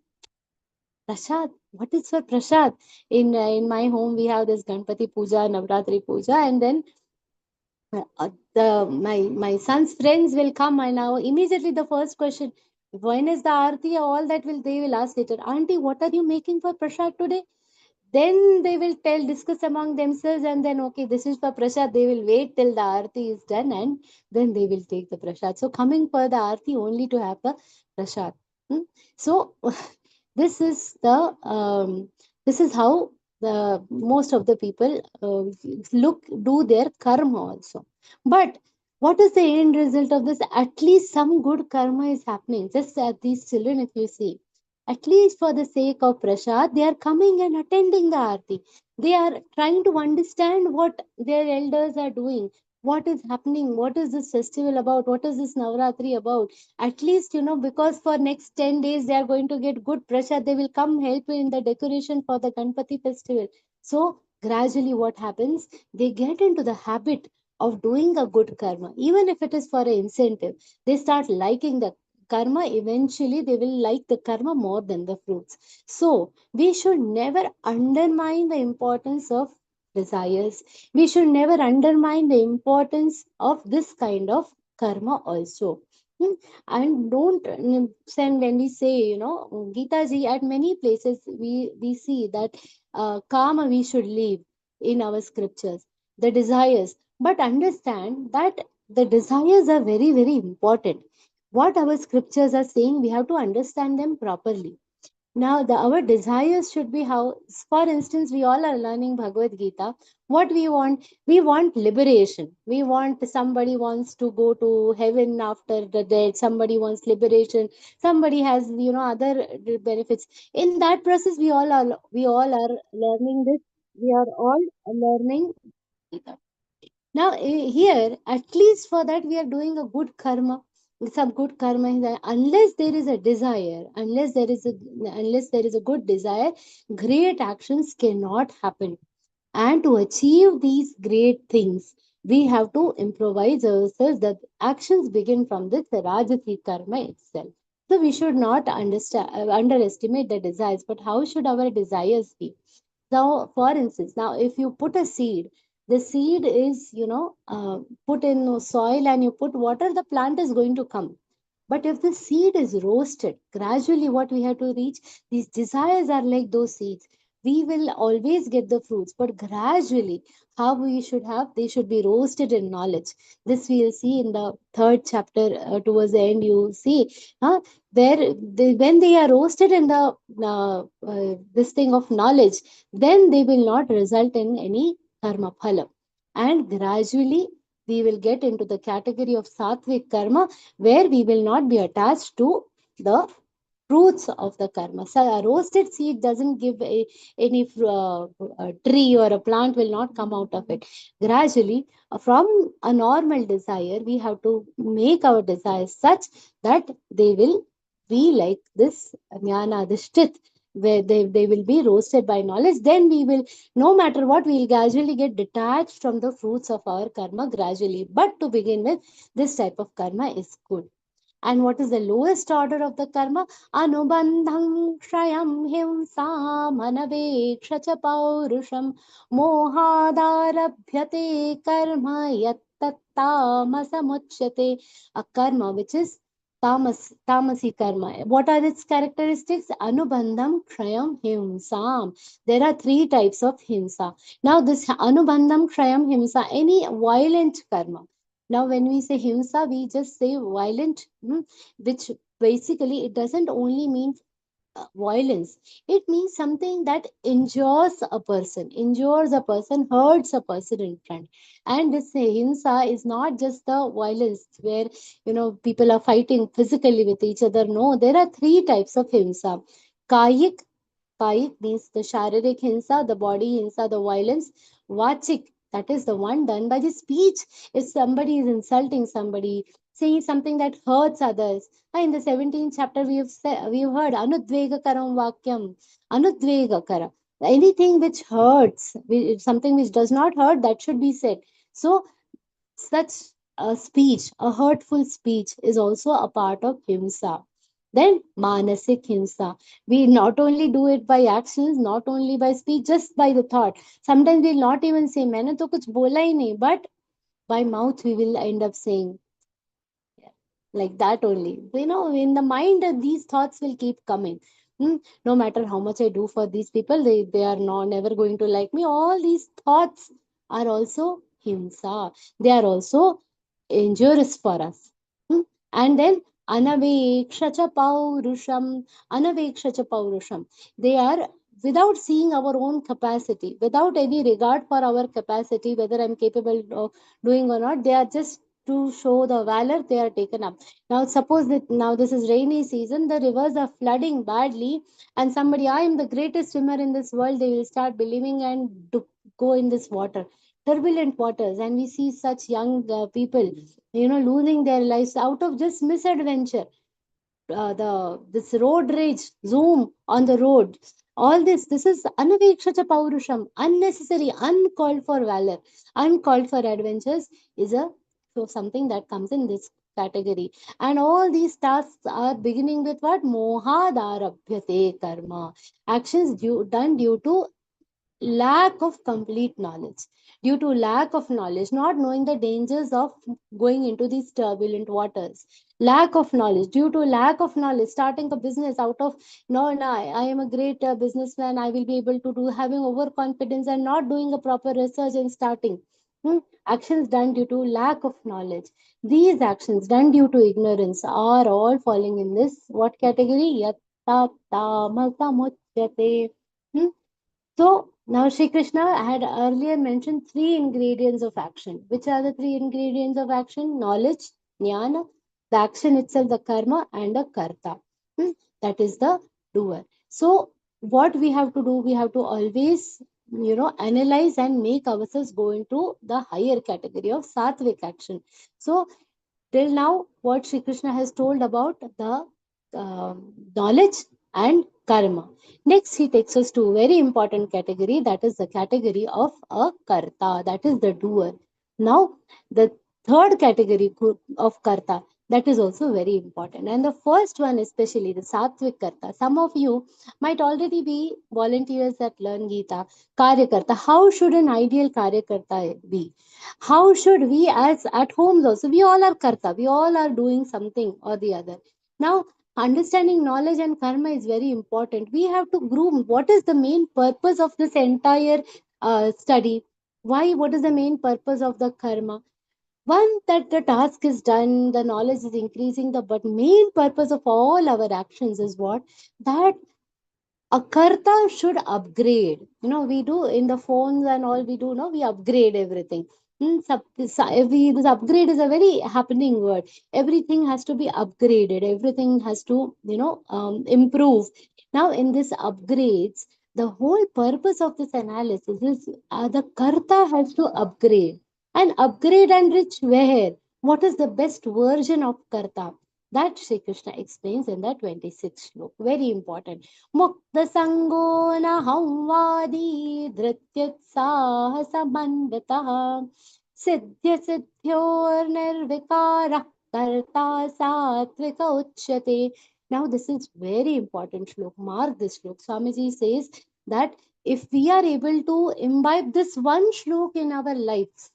Prasad. What is for prasad? In my home we have this Ganpati Puja, Navratri Puja, and then my son's friends will come, and now immediately the first question, when is the aarti? All that will they will ask later. Auntie, what are you making for prasad today? Then they will discuss among themselves, and then okay, this is for prasad. They will wait till the aarti is done, and then they will take the prasad. So coming for the aarti only to have the prasad. So this is the this is how the most of the people do their karma also. But what is the end result of this? At least some good karma is happening. Just at these children, if you see, at least for the sake of prasad, they are coming and attending the aarti. They are trying to understand what their elders are doing, what is happening, what is this festival about, what is this Navratri about. At least, because for next 10 days they are going to get good prasad, they will come help in the decoration for the Ganpati festival. So gradually what happens? They get into the habit of doing a good karma, even if it is for an incentive. They start liking the karma. Eventually they will like the karma more than the fruits. So we should never undermine the importance of desires. We should never undermine the importance of this kind of karma also. And don't send when we say, Gita ji, at many places we see that karma we should leave in our scriptures, the desires. But understand that the desires are very, very important. What our scriptures are saying, we have to understand them properly. Now, our desires should be how, for instance, we all are learning Bhagavad Gita. What we want? We want liberation. We want, somebody wants to go to heaven after the death. Somebody wants liberation. Somebody has, other benefits. In that process, we all are learning this. We are all learning Gita. Now, here, at least for that, we are doing a good karma. Some good karma is that unless there is a desire, unless there is a good desire, great actions cannot happen. And to achieve these great things, we have to improvise ourselves. That actions begin from this Rajasi karma itself. So we should not underestimate the desires. But how should our desires be? Now, for instance, now if you put a seed, the seed is, put in soil and you put water, the plant is going to come. But if the seed is roasted, gradually what we have to reach, these desires are like those seeds. We will always get the fruits, but gradually, how we should have, they should be roasted in knowledge. This we will see in the third chapter, towards the end, you see, where when they are roasted in the this thing of knowledge, then they will not result in any karma phala. And gradually, we will get into the category of sattvic karma, where we will not be attached to the fruits of the karma. So a roasted seed doesn't give any a tree or a plant will not come out of it. Gradually, from a normal desire, we have to make our desires such that they will be like this jnana, this sthit, where they will be roasted by knowledge. Then we will, no matter what, we will gradually get detached from the fruits of our karma gradually. But to begin with, this type of karma is good. And what is the lowest order of the karma? Anubandham shrayam himsam anaveksha cha paurusham mohadarabhyate karma yattattamasamuchyate. A karma which is tamasi karma. What are its characteristics? Anubandham shrayam himsam. There are three types of himsa. Now this anubandham shrayam himsa, any violent karma. Now, when we say himsa, we just say violent, which basically it doesn't only mean violence. It means something that injures a person, hurts a person in front. And this hinsa is not just the violence where people are fighting physically with each other. No, there are three types of hinsa. Kayik, Kayik means the Sharirik Hinsa, the body Hinsa, the violence. Vachik, that is the one done by the speech. If somebody is insulting somebody, saying something that hurts others. In the 17th chapter, we have heard Anudvegakaram Vakyam, Anudvegakara. Anything which hurts, something which does not hurt, that should be said. So, such a speech, a hurtful speech, is also a part of Himsa. Then Manasik Himsa. We not only do it by actions, not only by speech, just by the thought. Sometimes we'll not even say, मैंने तो कुछ बोला ही नहीं, but by mouth we will end up saying like that only. In the mind, these thoughts will keep coming. No matter how much I do for these people, they are never going to like me. All these thoughts are also himsa. They are also injurious for us. And then anavekshacha paurusham, anavekshacha paurusham. They are without seeing our own capacity, without any regard for our capacity, whether I'm capable of doing or not. They are just to show the valor, they are taken up. Now suppose that now this is rainy season, the rivers are flooding badly, and somebody, I am the greatest swimmer in this world, they will start believing and go in this water, turbulent waters. And we see such young people losing their lives out of just misadventure. This road rage, zoom on the road, all this is anavekshacha paurusham, unnecessary, uncalled for valor, uncalled for adventures, is a so something that comes in this category. And all these tasks are beginning with what? Mohadarabhyate karma. Actions done due to lack of complete knowledge. Due to lack of knowledge, not knowing the dangers of going into these turbulent waters. Lack of knowledge. Due to lack of knowledge, starting a business out of, no, I am a great businessman, I will be able to do, having overconfidence and not doing a proper research and starting. Actions done due to lack of knowledge. These actions done due to ignorance are all falling in this what category? Yatta tamasam. So now Shri Krishna had earlier mentioned three ingredients of action. Which are the three ingredients of action? Knowledge, jnana, the action itself, the karma, and the karta. That is the doer. So what we have to do, we have to always, analyze and make ourselves go into the higher category of sattvic action. So till now, what Shri Krishna has told about the knowledge and karma. Next, he takes us to a very important category, that is the category of a karta, that is the doer. Now, the third category of karta, that is also very important. And the first one, especially the sattvic karta. Some of you might already be volunteers at Learngeeta, karyakarta. How should an ideal karyakarta be? How should we, as at homes also, we all are karta, we all are doing something or the other. Now, understanding knowledge and karma is very important. We have to groom what is the main purpose of this entire study. Why? What is the main purpose of the karma? One, that the task is done, the knowledge is increasing, but main purpose of all our actions is what? That a karta should upgrade. We do in the phones and all, we do, we upgrade everything. This upgrade is a very happening word. Everything has to be upgraded. Everything has to, improve. Now, in this upgrades, the whole purpose of this analysis is the karta has to upgrade. And upgrade and reach where? What is the best version of karta? That Shri Krishna explains in the 26th slok. Very important. Mukta sango na hamvadi dhrityutsaha samandataha siddhya siddhyor nirvikara karta satvika uchyate. Now this is very important slok. Mark this slok. Swamiji says that if we are able to imbibe this one slok in our lives,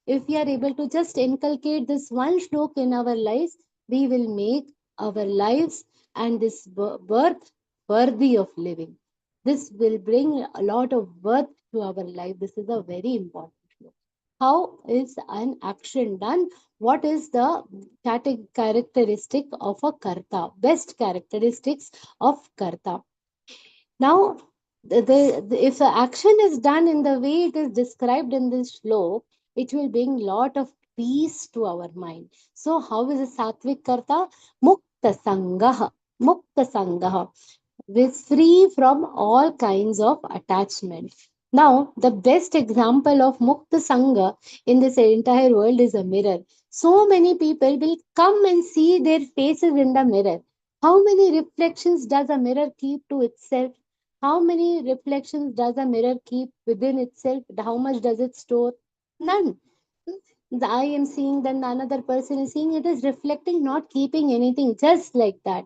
if we are able to just inculcate this one slok in our lives, we will make our lives and this birth worthy of living. This will bring a lot of worth to our life. This is a very important slok. How is an action done? What is the characteristic of a karta? Best characteristics of karta. Now, if the action is done in the way it is described in this flow, it will bring lot of peace to our mind. So, how is a sattvic karta? Mukta sangaha. Mukta sangaha, is free from all kinds of attachment. Now, the best example of Mukta Sangha in this entire world is a mirror. So many people will come and see their faces in the mirror. How many reflections does a mirror keep to itself? How many reflections does a mirror keep within itself? How much does it store? None. I am seeing, then another person is seeing, it is reflecting, not keeping anything, just like that.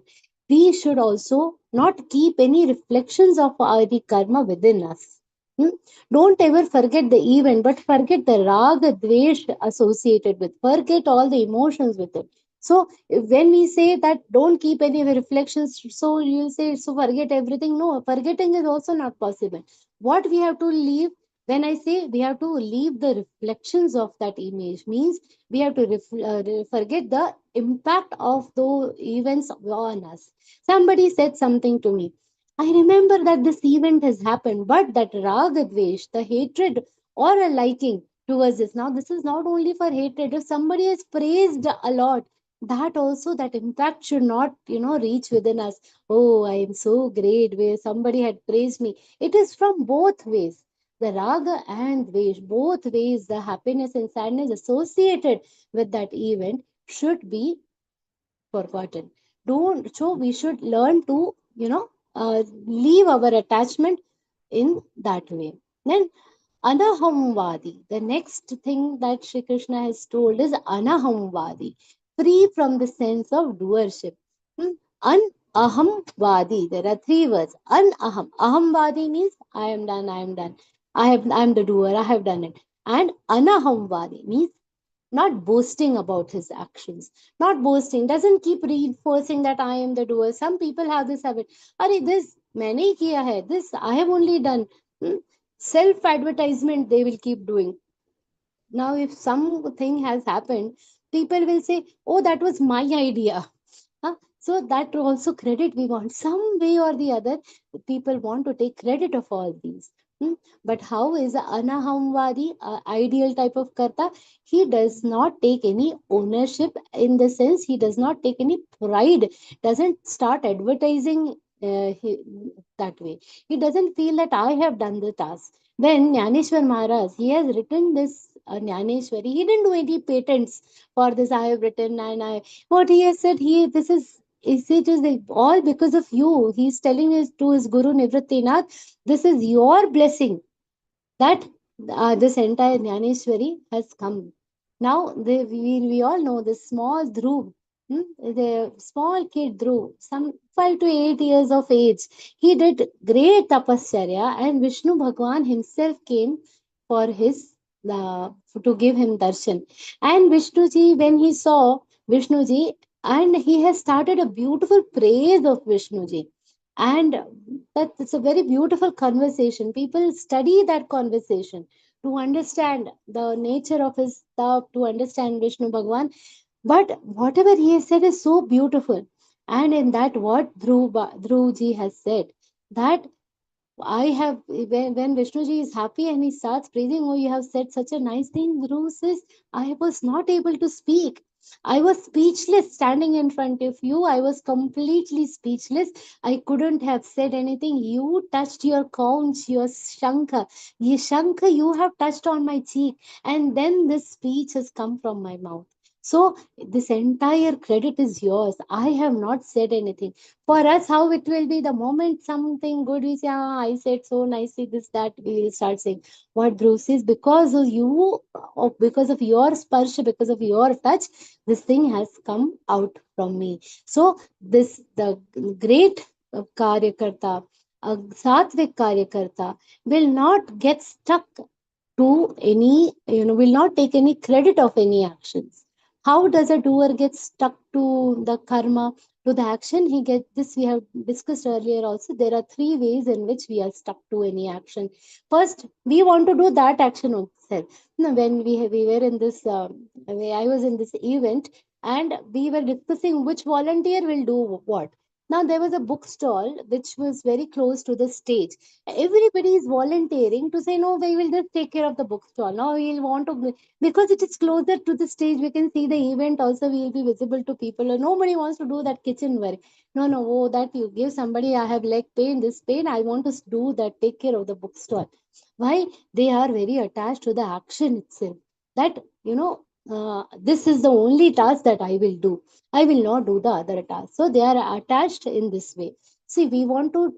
We should also not keep any reflections of the karma within us. Hmm? Don't ever forget the event, but forget the raga, dvesh associated with. Forget all the emotions with it. So when we say that don't keep any reflections, so you'll say, so forget everything. No, forgetting is also not possible. What we have to leave, when I say we have to leave the reflections of that image, means we have to forget the impact of the events on us. Somebody said something to me. I remember that this event has happened, but that raga dvesh, the hatred or a liking towards this. Now, this is not only for hatred. If somebody has praised a lot, that also, that impact should not, reach within us. Oh, I am so great, where somebody had praised me. It is from both ways. The raga and dvesh, both ways, the happiness and sadness associated with that event should be forgotten. Don't, so we should learn to, leave our attachment in that way. Then anahamvadi, the next thing that Shri Krishna has told is anahamvadi, free from the sense of doership. Hmm? Anahamvadi, there are three words. Anaham. Ahamvadi means I am done, I am done. I am the doer, I have done it. And anahamvadi means not boasting about his actions. Not boasting, doesn't keep reinforcing that I am the doer. Some people have this habit. Are this maine kiya hai, this I have only done. Self advertisement they will keep doing. Now, if something has happened, people will say, oh, that was my idea. Huh? So that also credit we want. Some way or the other, people want to take credit of all these. But how is anahamvadi, ideal type of karta? He does not take any ownership, in the sense he does not take any pride, doesn't start advertising that way. He doesn't feel that I have done the task. When Jnaneshwar Maharaj, he has written this Jnaneshwari, he didn't do any patents for this. I have written, and what he has said, this is it is all because of you. He's telling us to his Guru Nivrittinath, this is your blessing that this entire Jnaneshwari has come. Now, we all know this small Dhruv, the small kid Dhruv, some 5 to 8 years of age, he did great tapasya, and Vishnu Bhagwan himself came for his to give him darshan. And Vishnuji, when he saw Vishnuji, and he has started a beautiful praise of Vishnuji, and that's a very beautiful conversation. People study that conversation to understand the nature of his stuff, to understand Vishnu Bhagwan. But whatever he has said is so beautiful. And in that, what Dhruv ji has said, that I have, when Vishnuji is happy and he starts praising, oh, you have said such a nice thing, Dhruv says, I was not able to speak. I was speechless standing in front of you. I was completely speechless. I couldn't have said anything. You touched your conch, your shankha. Shankha, you have touched on my cheek. And then this speech has come from my mouth. So this entire credit is yours. I have not said anything. For us, how it will be, the moment something good we say, I said so nicely, this, that, we will start saying. What Dhruv says, because of you, or because of your sparsha, because of your touch, this thing has come out from me. So the great karyakarta, a sattvic karyakarta, will not get stuck to any, will not take any credit of any actions. How does a doer get stuck to the karma, to the action? He gets this, we have discussed earlier also. There are three ways in which we are stuck to any action. First, we want to do that action only. said. When we were in this, I was in this event, and we were discussing which volunteer will do what. Now there was a bookstall which was very close to the stage. Everybody is volunteering to say, no, we will just take care of the bookstall. Now we'll want to, because it is closer to the stage, we can see the event also, we will be visible to people. Nobody wants to do that kitchen work. No, no, oh, that you give somebody, I have leg pain, this pain, I want to do that, take care of the bookstall. Why? They are very attached to the action itself. That, this is the only task that I will do. I will not do the other task. So they are attached in this way. See, we want to,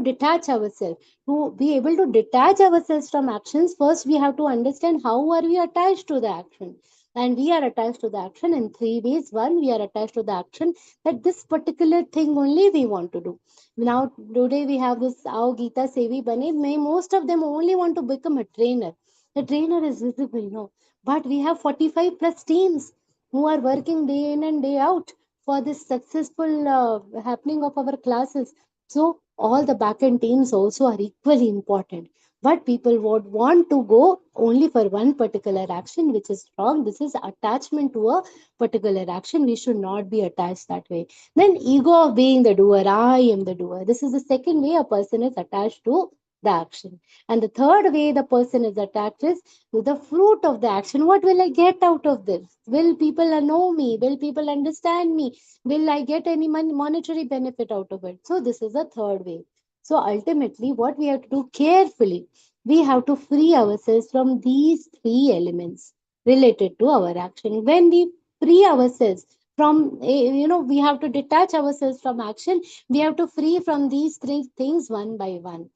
detach ourselves. To be able to detach ourselves from actions, first we have to understand how are we attached to the action. And we are attached to the action in three ways. One, we are attached to the action that this particular thing only we want to do. Now, today we have this Ao Geeta Sevi Bane. Most of them only want to become a trainer. The trainer is visible, no. But we have 45 plus teams who are working day in and day out for this successful happening of our classes. So, all the back end teams also are equally important. But people would want to go only for one particular action, which is wrong. This is attachment to a particular action. We should not be attached that way. Then ego of being the doer, I am the doer. This is the second way a person is attached to the action. And the third way the person is attached is to the fruit of the action. What will I get out of this? Will people know me? Will people understand me? Will I get any monetary benefit out of it? So this is the third way. So ultimately, what we have to do carefully, we have to free ourselves from these three elements related to our action. When we free ourselves from, we have to detach ourselves from action, we have to free from these three things one by one.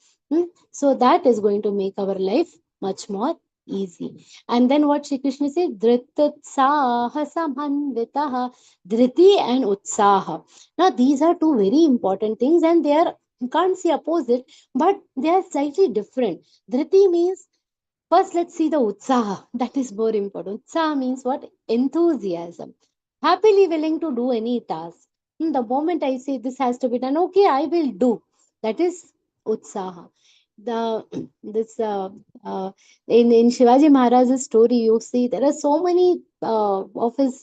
So that is going to make our life much more easy. And then what Shri Krishna said, Dhritutsaha Samanvitaha, Dhriti and Utsaha. Now these are two very important things, and they are, you can't say opposite, but they are slightly different. Dhriti means, first let's see the Utsaha. That is more important. Utsaha means what? Enthusiasm. Happily willing to do any task. The moment I say this has to be done, okay, I will do. That is Utsaha. The this in Shivaji Maharaj's story, you see there are so many of his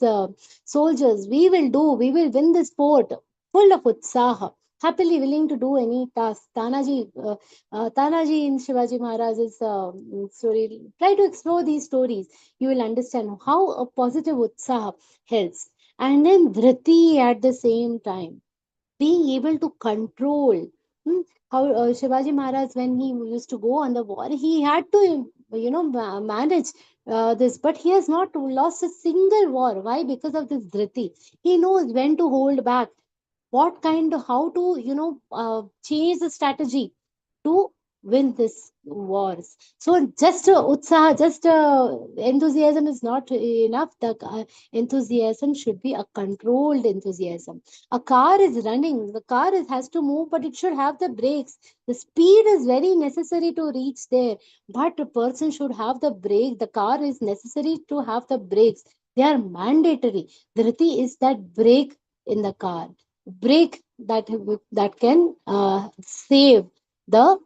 soldiers. We will win this fort, full of Utsaha, happily willing to do any task. Tanaji in Shivaji Maharaj's story. Try to explore these stories. You will understand how a positive Utsaha helps. And then Dhriti at the same time, being able to control. How Shivaji Maharaj, when he used to go on the war, he had to, manage this, but he has not lost a single war. Why? Because of this Dhriti. He knows when to hold back, how to, change the strategy to win this wars. So just utsaha, just enthusiasm is not enough. The enthusiasm should be a controlled enthusiasm. A car is running, the car has to move, but it should have the brakes. The speed is very necessary to reach there, but a person should have the brake. The car is necessary to have the brakes. They are mandatory. Dhriti is that brake in the car, brake that can save the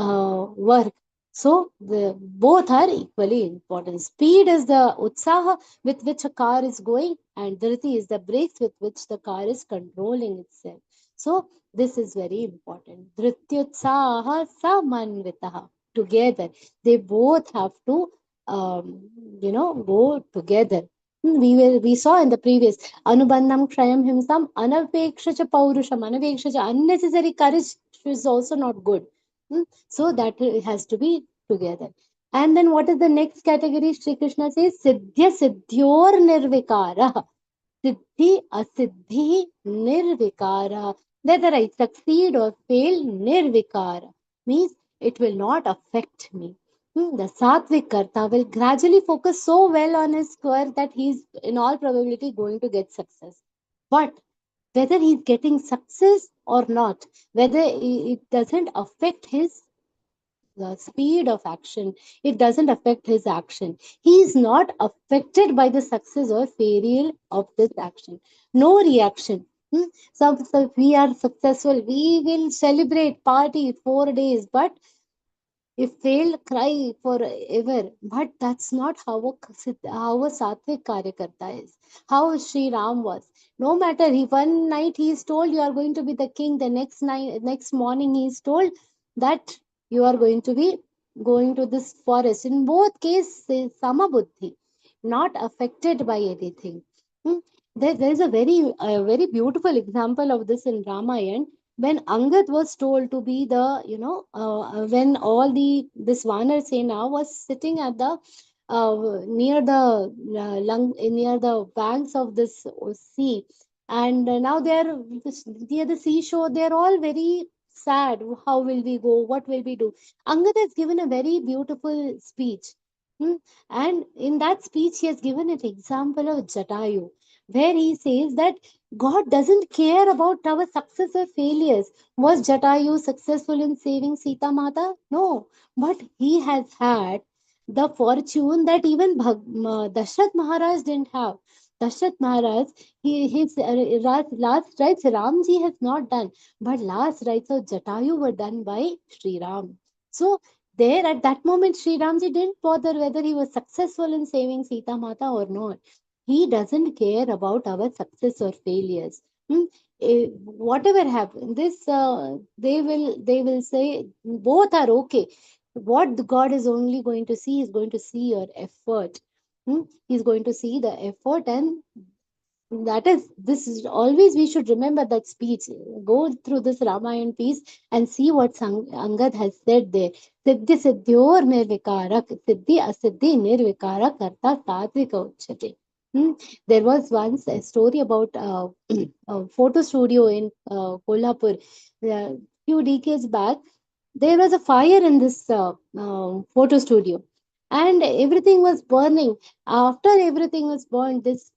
work. So both are equally important. Speed is the utsaha with which a car is going, and dhriti is the brakes with which the car is controlling itself. So this is very important. Dhrityutsaha samanvitaha. Together, they both have to go together. We saw in the previous Anubandham Kshayam Himsam Anapeksha Paurusham. Anapeksha, unnecessary courage is also not good. So that has to be together. And then what is the next category? Shri Krishna says Siddhya Siddhyor Nirvikara. Siddhi Asiddhi Nirvikara. Whether I succeed or fail, Nirvikara means it will not affect me. The Sattvic Karta will gradually focus so well on his work that he is in all probability going to get success. But whether he's getting success or not, whether it doesn't affect his the speed of action, it doesn't affect his action. He is not affected by the success or failure of this action. No reaction. So if we are successful, we will celebrate, party 4 days, but If failed, cry forever. But that's not how a Sattvic Karyakarta is. How Sri Ram was. No matter, one night he is told you are going to be the king, the next morning he is told that you are going to be going to this forest. In both cases, Samabuddhi, not affected by anything. Hmm. There is a very beautiful example of this in Ramayana when Angad was told to be the, when all this Vanar Sena was sitting at the near the banks of this sea, and now they are near the seashore. They are all very sad. How will we go? What will we do? Angad has given a very beautiful speech. Hmm. And in that speech, he has given an example of Jatayu, where he says that God doesn't care about our success or failures. Was Jatayu successful in saving Sita Mata? No. But he has had the fortune that even Dashrath Maharaj didn't have. Dashrath Maharaj, his last rites Ramji has not done, but last rites of Jatayu were done by Sri Ram. So there at that moment, Sri Ramji didn't bother whether he was successful in saving Sita Mata or not. He doesn't care about our success or failures. Hmm? Whatever happens, they will say both are okay. What the God is only going to see is going to see your effort. Hmm? He's going to see the effort, and that is this is always we should remember that speech. Go through this Ramayana piece and see what Angad has said there. Siddhi siddhyor nirvikarak, siddhi asiddhi nirvikara karta satvika uchyate. Hmm. There was once a story about a photo studio in Kolhapur. Few decades back, there was a fire in this photo studio, and everything was burning. After everything was burned, this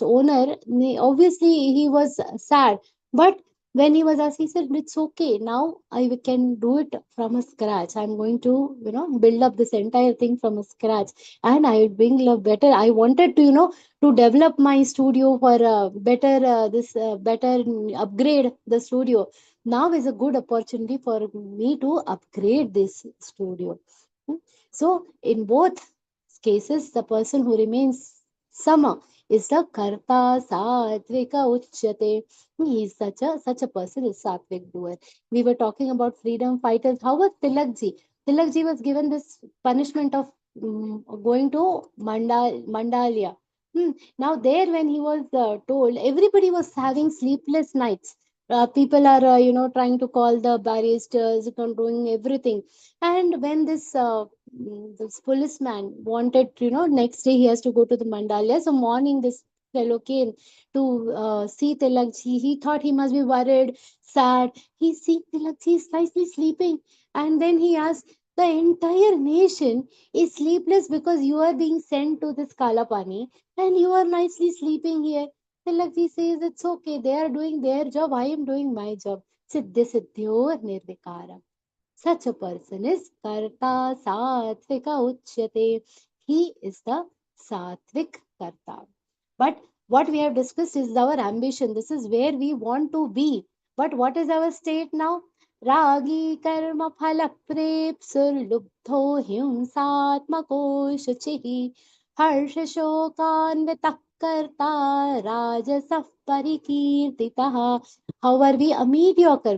owner, obviously he was sad, but when he was asked, he said, it's okay, now I can do it from a scratch. I'm going to build up this entire thing from a scratch, and I would bring love better. I wanted to to develop my studio for better better upgrade the studio. Now is a good opportunity for me to upgrade this studio. Hmm. So in both cases, the person who remains sama is the karta satvika uchyate. He is such a person is satvik doer. We were talking about freedom fighters. How was Tilakji? Tilakji was given this punishment of going to Mandalia. Now there, when he was told, everybody was having sleepless nights. People are trying to call the barristers, doing everything. And when this policeman wanted, next day he has to go to the Mandalaya. So morning this fellow came to see Tilakji. He thought he must be worried, sad. He see Tilakji is slightly sleeping, and then he asked, the entire nation is sleepless because you are being sent to this Kalapani and you are nicely sleeping here. Tilakji says, it's okay. They are doing their job. I am doing my job. Siddhi siddhyor nirvikara. Such a person is Karta Satvika Uchyate. He is the Satvik Karta. But what we have discussed is our ambition. This is where we want to be. But what is our state now? Ragi karma phala prepsur lubdho himsatmako shuchihi harsha shokan vitakkarta rajasaf parikirtitaha. How are we a mediocre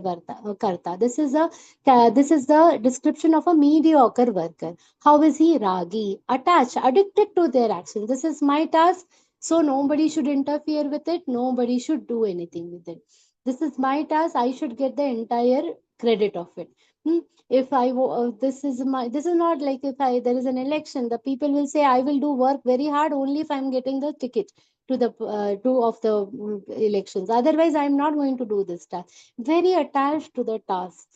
karta? This is the description of a mediocre worker. How is he ragi? Attached, addicted to their action. This is my task, so nobody should interfere with it. Nobody should do anything with it. This is my task. I should get the entire credit of it. If this is not like if there is an election, the people will say I will do work very hard only if I'm getting the ticket to the two of the elections. Otherwise, I'm not going to do this task. Very attached to the task.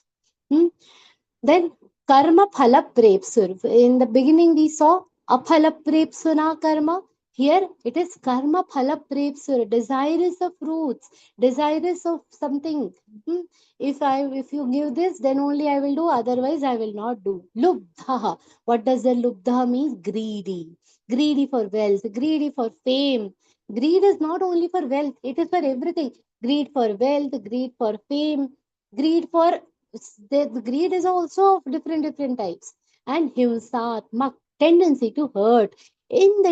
Then karma phala prepsur. In the beginning, we saw aphala prepsuna karma. Here it is karma phala prepsur, desirous of fruits, desirous of something. If you give this, then only I will do, otherwise I will not do. Lubdha. What does the lubdha mean? Greedy. Greedy for wealth, greedy for fame. Greed is not only for wealth, it is for everything. Greed for wealth, greed for fame, greed for the greed is also of different types. And himsatmak, tendency to hurt. In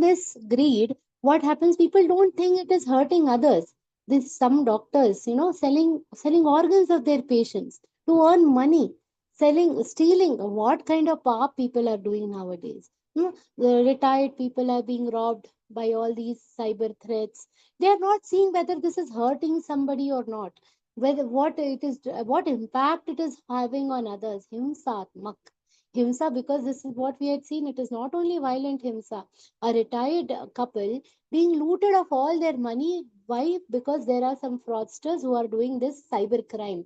this greed, what happens? People don't think it is hurting others. This some doctors, selling organs of their patients to earn money, stealing. What kind of pop people are doing nowadays? The retired people are being robbed by all these cyber threats. They are not seeing whether this is hurting somebody or not, whether what impact it is having on others. Himsa, because this is what we had seen. It is not only violent himsa. A retired couple being looted of all their money. Why? Because there are some fraudsters who are doing this cyber crime.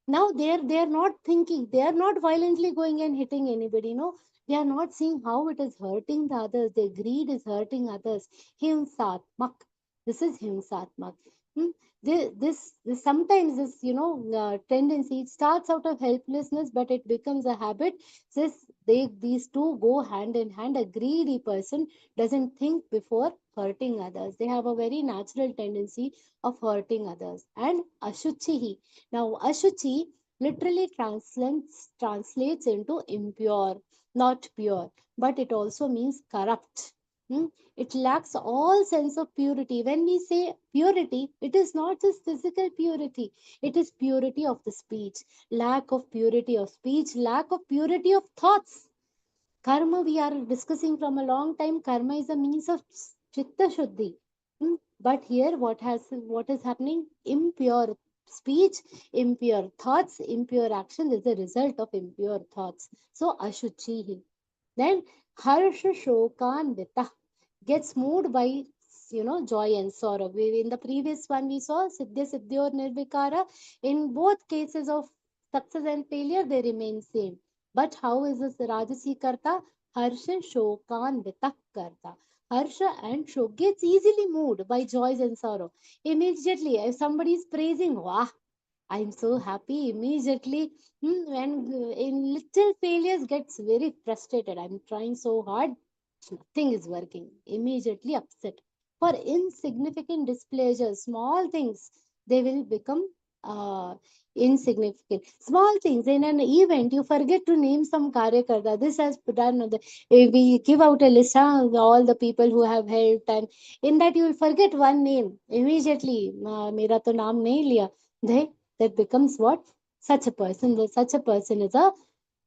Now they are not thinking, they are not violently going and hitting anybody. No, they are not seeing how it is hurting the others. Their greed is hurting others. Himsatmak. This is himsatmak. Hmm? This sometimes this tendency, it starts out of helplessness, but it becomes a habit. These two go hand in hand. A greedy person doesn't think before hurting others. They have a very natural tendency of hurting others. And ashuchihi. Now, ashuchi literally translates into impure, not pure, but it also means corrupt. Hmm? It lacks all sense of purity. When we say purity, it is not just physical purity, it is purity of the speech, lack of purity of speech, lack of purity of thoughts. Karma, we are discussing from a long time. Karma is a means of chitta shuddhi. But here, what is happening? Impure speech, impure thoughts, impure action is the result of impure thoughts. So ashuchihi. Then harsha shokanvita, gets moved by joy and sorrow. In the previous one we saw siddhya siddhyor nirvikara. In both cases of success and failure, they remain same. But how is this Rajasi Karta? Harsha Shokan Vitak Karta. Harsha and Shok gets easily moved by joys and sorrow. Immediately, if somebody is praising, wow, I'm so happy. Immediately, when in little failures gets very frustrated. I'm trying so hard, nothing is working. Immediately upset. For insignificant displeasure, small things, they will become insignificant. Small things in an event, you forget to name some karyakarta. This has done. We give out a list of all the people who have helped, and in that you will forget one name immediately. Mera to naam nahi liya. That becomes what? Such a person. Such a person is a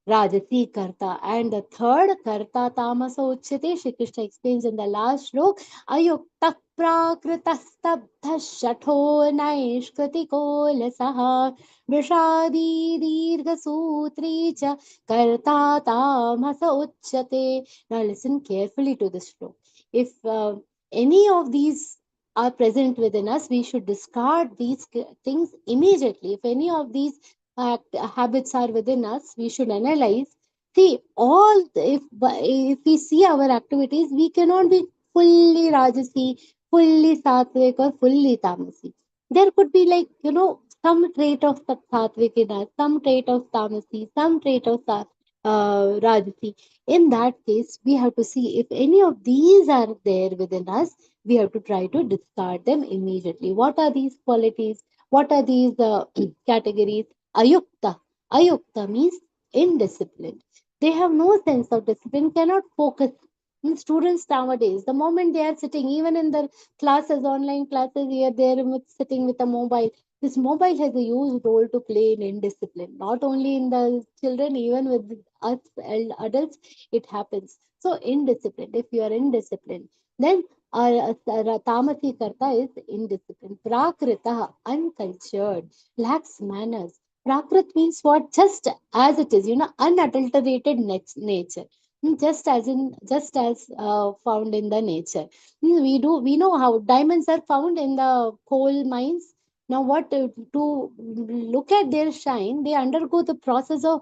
Rajasi Karta. And the third Karta Tamasa Uchyate, Shri Krishna explains in the last slok, Ayukta Prakrita Stabdha Shatho Naishkatiko Lasaha Vrishadi Dirgha Sutri Cha Karta Tamasa Uchyate. Now listen carefully to this slok. If any of these are present within us, we should discard these things immediately. If any of these habits are within us, we should analyze. See, if we see our activities, we cannot be fully Rajasi, fully Sattvic, or fully Tamasi. There could be some trait of Sattvic in us, some trait of Tamasi, some trait of Rajasi. In that case, we have to see if any of these are there within us, we have to try to discard them immediately. What are these qualities? What are these categories? Ayukta. Ayukta means indisciplined. They have no sense of discipline, cannot focus. Students nowadays, the moment they are sitting, even in their classes, online classes, here they are sitting with a mobile. This mobile has a huge role to play in indiscipline. Not only in the children, even with us adults, it happens. So indisciplined. If you are indisciplined, then Tamasi Karta is indisciplined. Prakrita, uncultured, lacks manners. Prakrit means what? Just as it is, unadulterated nature. Just as found in the nature. We know how diamonds are found in the coal mines. Now, what to look at their shine, they undergo the process of,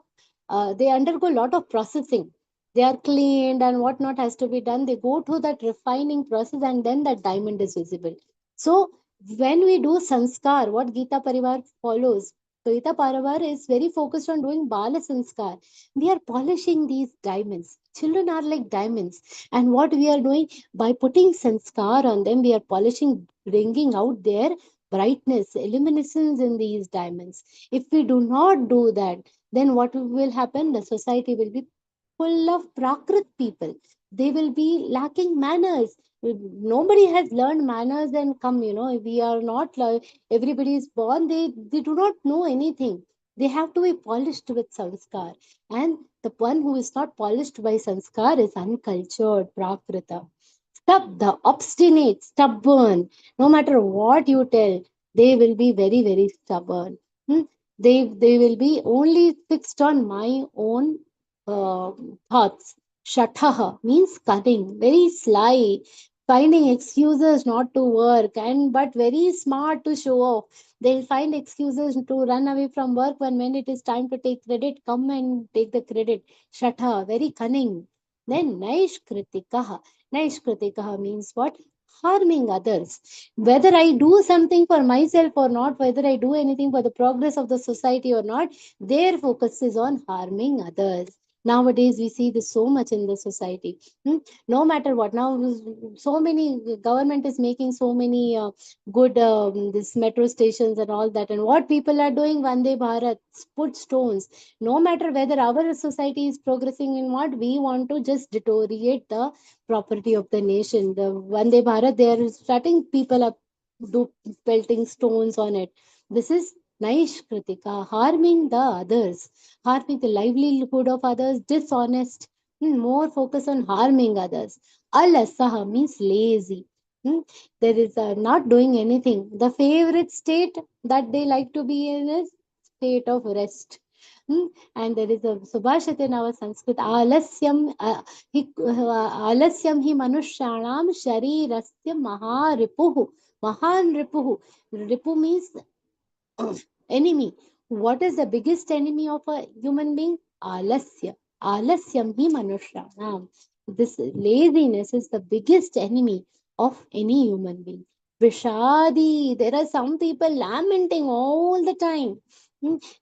they undergo a lot of processing. They are cleaned and whatnot has to be done. They go through that refining process and then that diamond is visible. So, when we do sanskar, what Gita Pariwar follows, Gita Pariwar is very focused on doing Bala Sanskar. We are polishing these diamonds. Children are like diamonds. And what we are doing, by putting sanskar on them, we are polishing, bringing out their brightness, illuminescence in these diamonds. If we do not do that, then what will happen? The society will be full of Prakrit people. They will be lacking manners. Nobody has learned manners and come, we are not, everybody is born, they do not know anything. They have to be polished with sanskar. And the one who is not polished by sanskar is uncultured, Prakrita. The obstinate, stubborn, no matter what you tell, they will be very, very stubborn. Hmm? They will be only fixed on my own thoughts. Shataha means cunning, very sly, finding excuses not to work, and but very smart to show off. They'll find excuses to run away from work when it is time to take credit, come and take the credit. Shataha, very cunning. Then Naishkritikaha. Naishkritikaha means what? Harming others. Whether I do something for myself or not, whether I do anything for the progress of the society or not, their focus is on harming others. Nowadays, we see this so much in the society. No matter what, now so many government is making so many good this metro stations and all that. And what people are doing, Vande Bharat, put stones. No matter whether our society is progressing in what, we want to just deteriorate the property of the nation. The Vande Bharat, they are starting people up do pelting stones on it. This is Naish Kritika, harming the others, harming the livelihood of others, dishonest, more focus on harming others. Alasaha means lazy. There is not doing anything. The favorite state that they like to be in is state of rest. And there is a Subhashit in our Sanskrit, Alasyam hi manushyanam sharirasya maharipuhu. Mahan ripuhu. Ripu means enemy. What is the biggest enemy of a human being? Alasya. Alasyam hi manushyanam. This laziness is the biggest enemy of any human being. Vishadi. There are some people lamenting all the time.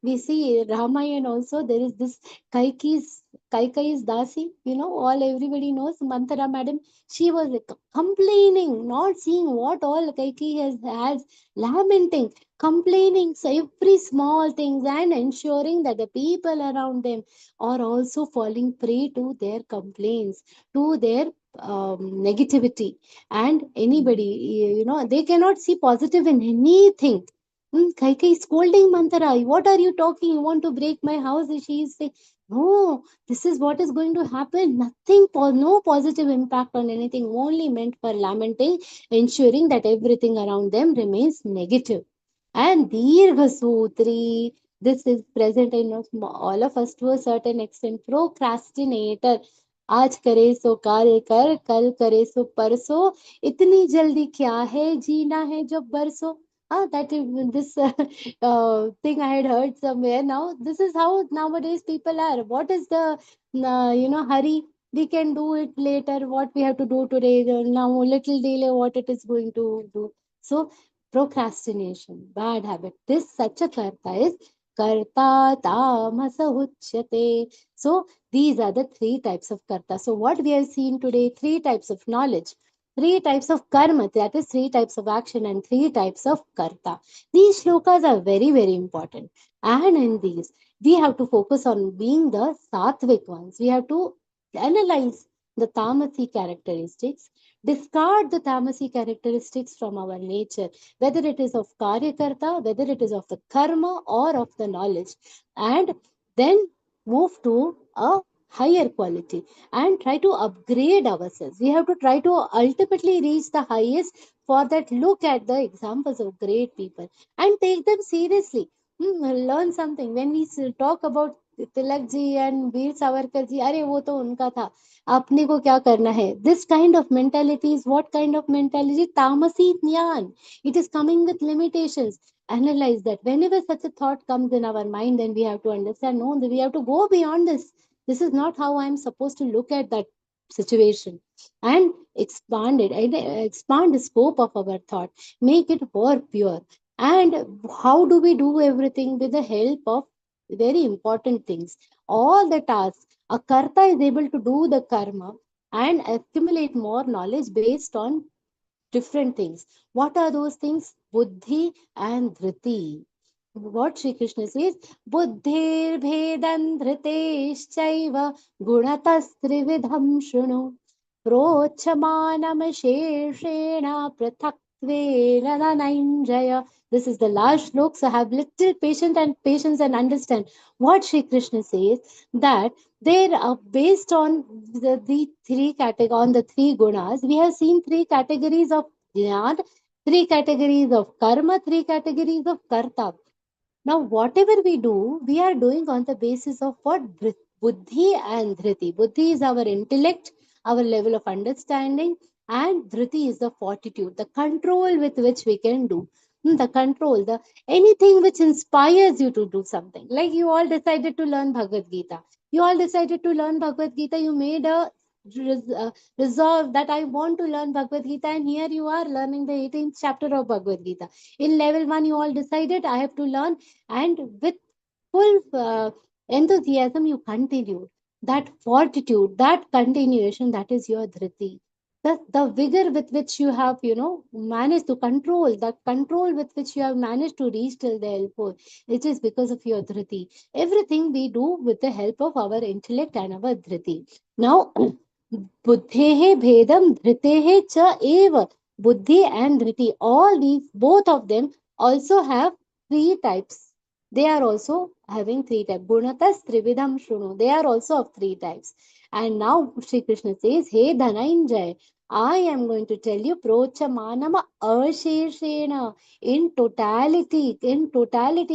We see Ramayana also, there is this Kaikai's Dasi, all everybody knows, Mantara madam, she was like complaining, not seeing what all Kaiki has lamenting, complaining so every small things and ensuring that the people around them are also falling prey to their complaints, to their negativity. And anybody, they cannot see positive in anything. Kaikai is scolding Mantara. What are you talking? You want to break my house? She is saying, no, this is what is going to happen. Nothing, no positive impact on anything, only meant for lamenting, ensuring that everything around them remains negative. And Dirgha Sutri, this is present in all of us to a certain extent. Procrastinator. आज करे सो कार्य कर, कल करे सो परसो, इतनी जल्दी क्या है, जीना है जब बरसो. That is this thing I had heard somewhere. Now this is how nowadays people are. What is the hurry? We can do it later. What we have to do today? Now little delay. What it is going to do? So procrastination, bad habit. This such a karta is karta tamasa uchyate. So these are the three types of karta. So what we have seen today, three types of knowledge, three types of karma, that is three types of action, and three types of karta. These shlokas are very, very important. And in these, we have to focus on being the sattvic ones. We have to analyze the tamasi characteristics, discard the tamasi characteristics from our nature, whether it is of karyakarta, whether it is of the karma or of the knowledge, and then move to a higher quality and try to upgrade ourselves. We have to try to ultimately reach the highest. For that, look at the examples of great people and take them seriously. Learn something. When we talk about Tilak ji and Veer Savarkar ji, अरे वो तो उनका था, अपने को क्या करना है? This kind of mentality is what kind of mentality? Tamasi jnana. It is coming with limitations. Analyze that. Whenever such a thought comes in our mind, then we have to understand, no, we have to go beyond this. This is not how I'm supposed to look at that situation, and expand it, expand the scope of our thought, make it more pure. And how do we do everything? With the help of very important things. All the tasks, a karta is able to do the karma and accumulate more knowledge based on different things. What are those things? Buddhi and dhriti. What Sri Krishna says, buddhir bhedan dhriteschaiva gunatas-trividham shruno prochamanam sheshena prathaktvena nananjaya. This is the last slok, so have little patience and understand what Sri Krishna says, that they are based on the three categories, on the three gunas. We have seen three categories of jnana, three categories of karma, three categories of karta. Now, whatever we do, we are doing on the basis of what? Buddhi and dhriti. Buddhi is our intellect, our level of understanding, and dhriti is the fortitude, the control with which we can do. The control, the anything which inspires you to do something. Like you all decided to learn Bhagavad Gita. You all decided to learn Bhagavad Gita. You made a resolve that I want to learn Bhagavad Gita, and here you are learning the 18th chapter of Bhagavad Gita. In level 1, you all decided I have to learn, and with full enthusiasm you continued. That fortitude, that continuation, that is your dhriti. The vigor with which you have, managed to control, the control with which you have managed to reach till the L4, it is because of your dhriti. Everything we do with the help of our intellect and our dhriti. Now, buddhehe bhedam dhritehe cha eva. Buddhi and dhriti, all these, both of them also have three types. They are also having three types. Gunatas trividham shruno. They are also of three types. And now Sri Krishna says, Hey Dhananjay, I am going to tell you prochamanama asheshena. In totality,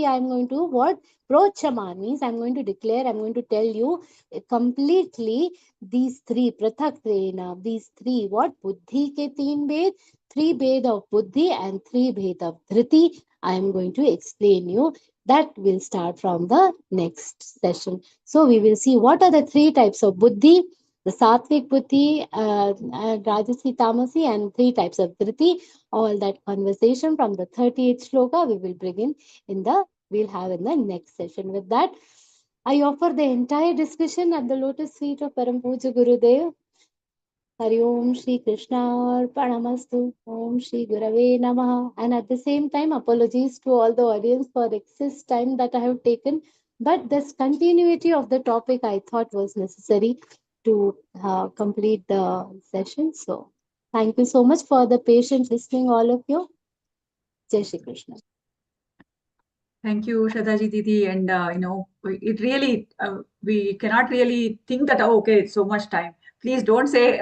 I am going to what? Prochaman means I am going to declare, I am going to tell you completely these three, prathaktvena, these three, what? Buddhi ke teen bhed, three bhed of buddhi and three bhed of dhriti. I am going to explain you. That will start from the next session. So we will see what are the three types of buddhi, the sattvic buddhi, rajasi, tamasi, and three types of dhriti. All that conversation from the 38th shloka we will begin we'll have in the next session. With that, I offer the entire discussion at the lotus feet of Param Puja Gurudev. Hari Om Shri Krishna Arpanamastu. Om Shri Gurave Namaha. And at the same time, apologies to all the audience for excess time that I have taken. But this continuity of the topic I thought was necessary to complete the session. So thank you so much for the patient listening, all of you. Jai Shri Krishna. Thank you, Shraddha ji Didi. And, it really, we cannot really think that, oh, okay, it's so much time. Please don't say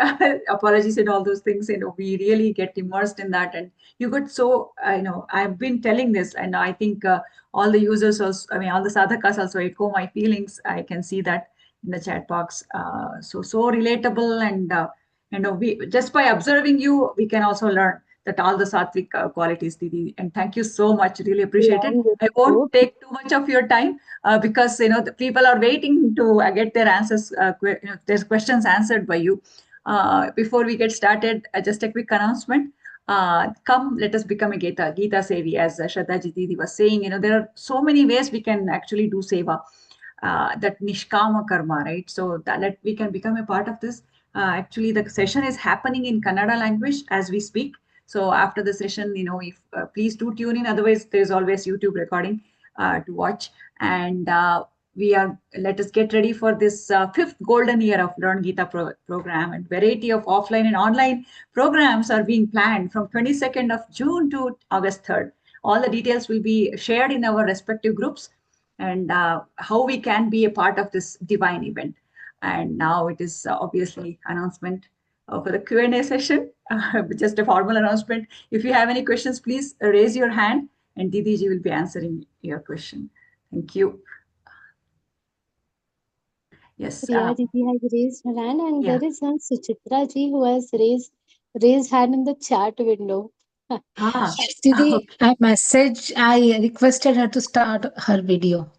apologies and all those things. We really get immersed in that. And you got so, I've been telling this, and I think all the users also, all the sadhakas also echo my feelings. I can see that in the chat box. So relatable. And, we just by observing you, we can also learn that all the sattvic qualities, Didi. And thank you so much. Really appreciate it. I won't take too much of your time because the people are waiting to get their answers, their questions answered by you. Before we get started, just a quick announcement. Come, let us become a Geeta Sevi, as Shraddha ji Didi was saying. There are so many ways we can actually do seva. That nishkama karma, right? So that we can become a part of this. Actually, the session is happening in Kannada language as we speak. So after the session, if please do tune in. Otherwise, there is always YouTube recording to watch. And let us get ready for this 5th golden year of Learngeeta program. And variety of offline and online programs are being planned from 22nd of June to August 3rd. All the details will be shared in our respective groups, and how we can be a part of this divine event. And now it is obviously announcement for the Q&A session, just a formal announcement. If you have any questions, please raise your hand and Didi ji will be answering your question. Thank you. Yes. Priya Didi has raised her hand, and Yeah. there is one Suchitra ji who has raised hand in the chat window. Didi, I requested her to start her video.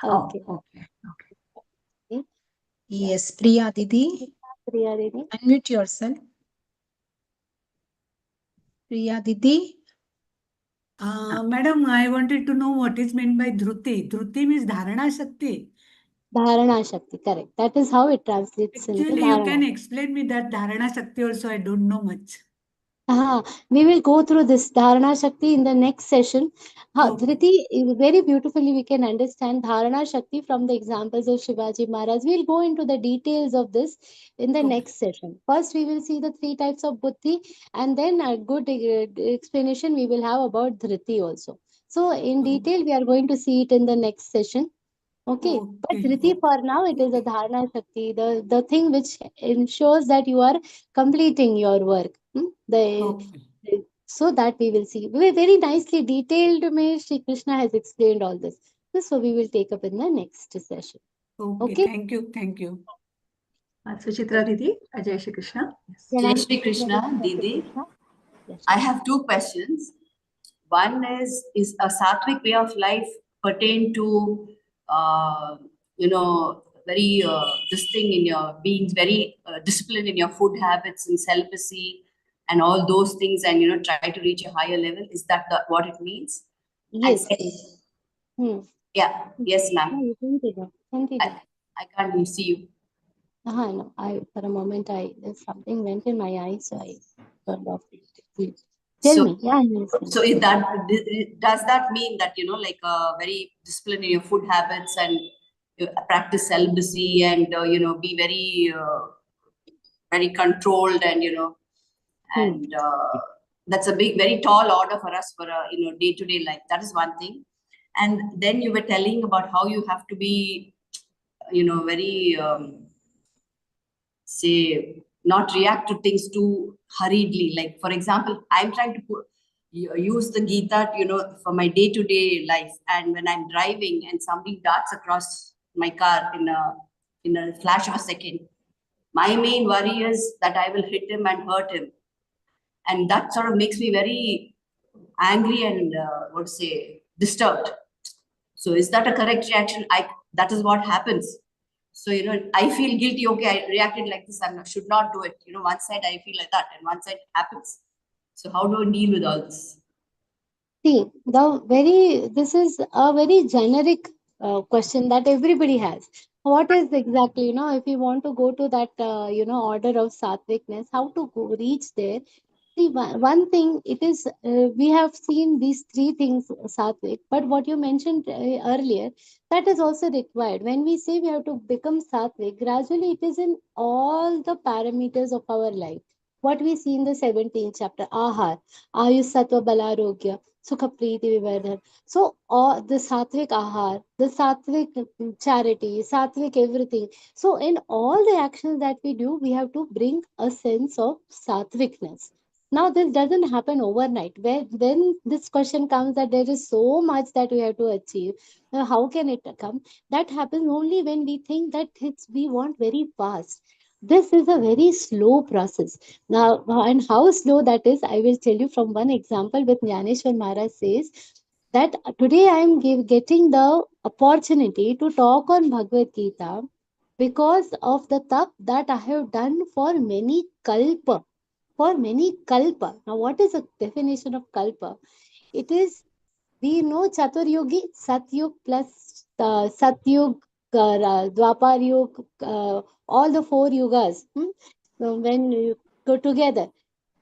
Okay. Okay. Yes, Priya Didi. Priya Didi. Unmute yourself. Priya Didi. Madam, I wanted to know what is meant by Dhruti. Dhruti means Dharana Shakti. Dharana Shakti, correct. That is how it translates into Actually, you can Dharana. explain me that Dharana Shakti also. I don't know much. We will go through this Dharana Shakti in the next session. Okay. Dhriti, very beautifully we can understand Dharana Shakti from the examples of Shivaji Maharaj. We'll go into the details of this in the Okay. next session. First, we will see the 3 types of buddhi, and then a good explanation we will have about Dhriti also. So, in detail, we are going to see it in the next session. Okay, but Okay. Dhriti, for now, it is a Dharana Shakti, the thing which ensures that you are completing your work. Okay. So that we will see. Very nicely detailed way Shri Krishna has explained all this. So we will take up in the next session. Okay. Okay. Thank you. Thank you. Suchitra Didi, Jai Shri Krishna. Yes. Jai Pranam. Shri Krishna, Didi. Yes, I have 2 questions. One is a sattvic way of life pertain to, very this thing in your being very disciplined in your food habits and celibacy and all those things, and try to reach a higher level. Is that what it means? And yes. yeah, yes, No, ma'am. you continue. Continue. I can't see you. No, for a moment something went in my eye, so I turned off. Tell So, me. Yeah, I'm listening. so does that mean that like very disciplined in your food habits and practice celibacy and be very controlled and and that's a very tall order for us for a day-to-day life. That is one thing. And then you were telling about how you have to be very say not react to things too hurriedly. Like for example, I'm trying to use the Geeta for my day-to-day life, and when I'm driving and somebody darts across my car in a flash of a second, my main worry is that I will hit him and hurt him, and that sort of makes me very angry and what to say disturbed. So is that a correct reaction? That is what happens. So I feel guilty. Okay, I reacted like this. I should not do it. One side I feel like that, and one side it happens. So how do I deal with all this? See, this is a very generic question that everybody has. What is exactly, if you want to go to that, order of sattvikness, how to reach there? See, one thing it is, we have seen these 3 things, sattvic, but what you mentioned earlier, that is also required. When we say we have to become sattvic, gradually it is in all the parameters of our life. What we see in the 17th chapter, Ahar, Ayus Sattva Balarogya, Sukha Preeti Vivardhan. So, all the sattvic ahar, the sattvic charity, sattvic everything. So, in all the actions that we do, we have to bring a sense of sattvicness. Now, this doesn't happen overnight. When this question comes that there is so much that we have to achieve, how can it come? That happens only when we think that we want very fast. This is a very slow process. Now, and how slow that is, I will tell you from one example with Jnaneshwar Maharaj says that today I am getting the opportunity to talk on Bhagavad Gita because of the tap that I have done for many kalpa. For many kalpa. Now, what is the definition of kalpa? It is, we know Chaturyugi, Satyug plus Satyug, Dwapar Yug, all the 4 yugas. So when you go together,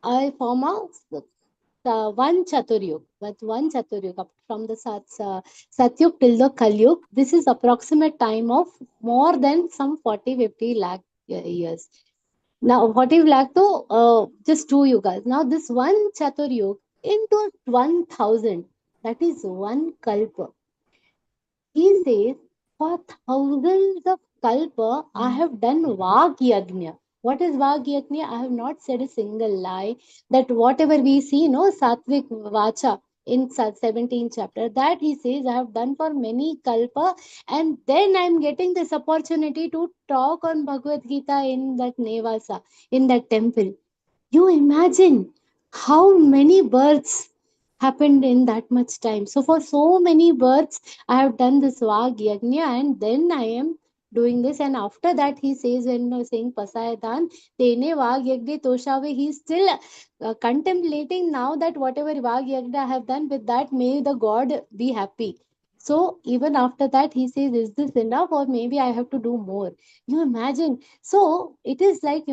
I form one Chaturyug. That's one Chaturyug up from the Satyug till the Kalyug. This is approximate time of more than some 40-50 lakh years. Now, 40 lakh to just 2 yugas. Now, this one Chaturyug into 1000, that is one kalpa. He says, for thousands of kalpa, I have done Vag Yajna. What is Vag Yajna? I have not said a single lie. That whatever we see, no, Satvik Vacha in 17th chapter, that he says, I have done for many kalpa, and then I am getting this opportunity to talk on Bhagavad Gita in that Nevasa, in that temple. You imagine how many births happened in that much time. So for so many births, I have done this Vag Yajna, and then I am doing this. And after that, he says, when saying Pasayadan, Tene Vag Yajna Toshave, he is still contemplating now that whatever Vag Yajna I have done, with that may the God be happy. So even after that, he says, is this enough, or maybe I have to do more? You imagine. So it is like,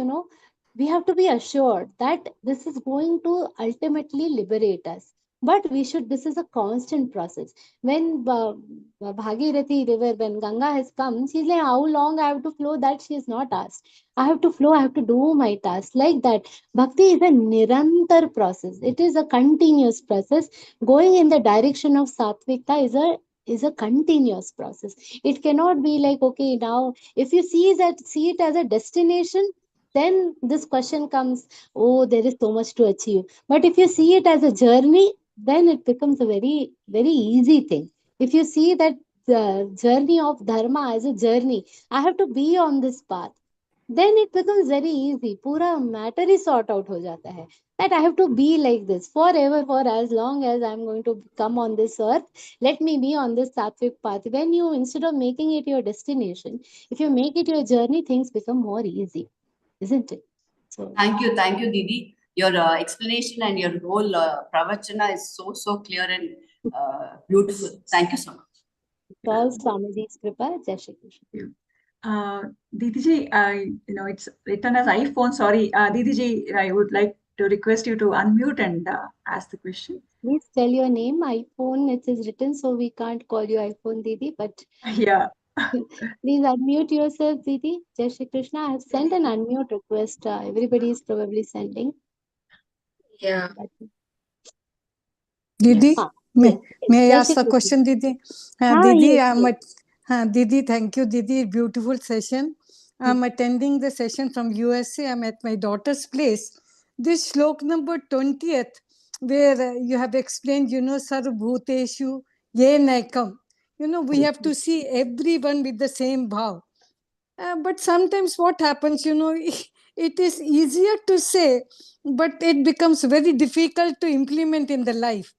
we have to be assured that this is going to ultimately liberate us. But we should, this is a constant process. When Bhagirathi river, when Ganga has come, she's like, how long I have to flow? That she is not asked. I have to flow, I have to do my task. Like that. Bhakti is a nirantar process. It is a continuous process. Going in the direction of Sattvika is a continuous process. It cannot be like, okay, now if you see it as a destination, then this question comes, oh, there is so much to achieve. But if you see it as a journey, then it becomes a very, very easy thing. If you see that the journey of dharma as a journey, I have to be on this path, then it becomes very easy. Pura matter is sort out ho jata hai. That I have to be like this forever, for as long as I'm going to come on this earth. Let me be on this sattvic path. When you, instead of making it your destination, if you make it your journey, things become more easy, isn't it? So Thank you, Didi. Your explanation and your whole pravachana is so clear and beautiful. Thank you so much. it's all Swamiji's kripa. Jai Shri Krishna. Didi ji, it's written as iPhone. Sorry, Didi ji, I would like to request you to unmute and ask the question. Please tell your name. iPhone, it is written, so we can't call you iPhone Didi, but Yeah. please unmute yourself, Didi. Jai Shri Krishna. I have sent an unmute request. Everybody is probably sending. Yeah. Didi, Ah, may, yes, yes. may I Jai ask Shri a Krishna. question, Didi? Ah, Didi, yes, Didi, thank you, Didi. Beautiful session. I'm attending the session from USA. I'm at my daughter's place. This shlok number 20th, where you have explained, Sarvbhuteshu ye naikam. We have to see everyone with the same bhav. But sometimes what happens, it is easier to say, but it becomes very difficult to implement in the life.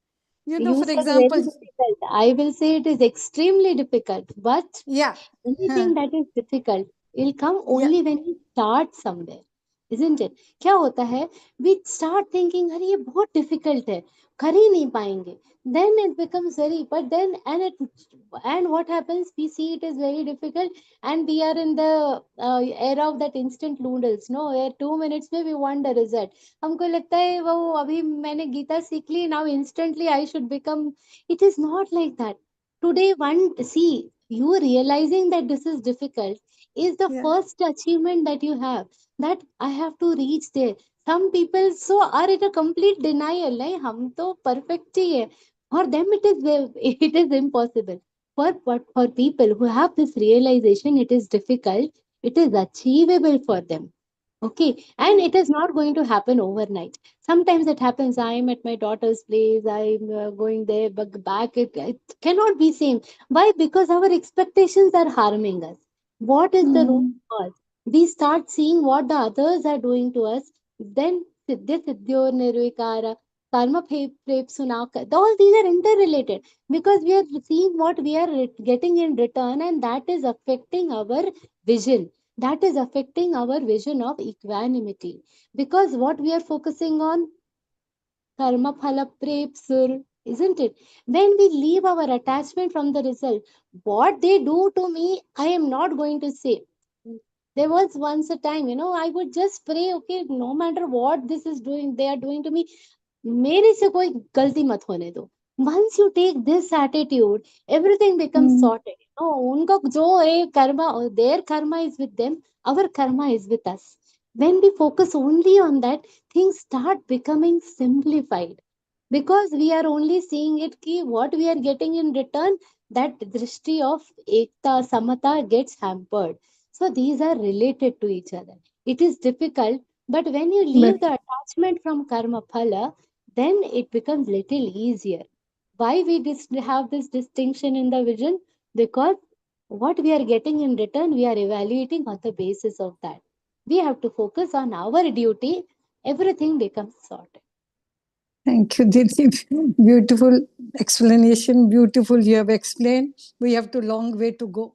You For said very example, difficult. I will say it is extremely difficult, but yeah, anything that is difficult will come yeah, only when you start somewhere, isn't it? क्या होता है? We start thinking, अरे ये बहुत difficult है, कर ही नहीं पाएंगे. Then it becomes very, but then and what happens? We see it is very difficult, and we are in the era of that instant noodles. No, where 2 minutes में we want the result. हमको लगता है वो अभी मैंने गीता सीख ली, now instantly I should become. It is not like that. Today, you realizing that this is difficult is the yeah, first achievement that you have. That I have to reach there. Some people so are in a complete denial. Like, हम तो perfect ही है. For them, it is impossible. But for people who have this realization, it is difficult. It is achievable for them. Okay, and it is not going to happen overnight. Sometimes it happens. I am at my daughter's place. I'm going there, but back it cannot be same. Why? Because our expectations are harming us. What is the root cause? We start seeing what the others are doing to us. Then siddhya siddhyor nirvikara, karma prep sunaka. All these are interrelated because we are seeing what we are getting in return, and that is affecting our vision, that is affecting our vision of equanimity, because what we are focusing on, karma phala prepsur, isn't it? When we leave our attachment from the result, what they do to me, I am not going to say. There was once a time, I would just pray, okay, no matter what this is doing, they are doing to me, मेरे से कोई गलती मत होने दो. Once you take this attitude, everything becomes sorted. उनका जो है karma, their karma is with them, our karma is with us. When we focus only on that, things start becoming simplified, because we are only seeing it ki what we are getting in return, that drishti of ekta samata gets hampered. So these are related to each other. It is difficult, but when you leave the attachment from karma phala, then it becomes little easier. Why we have this distinction in the vision? Because what we are getting in return, we are evaluating on the basis of that. We have to focus on our duty. Everything becomes sorted. Thank you, Didi. Beautiful explanation. Beautiful. You have explained. We have to long way to go.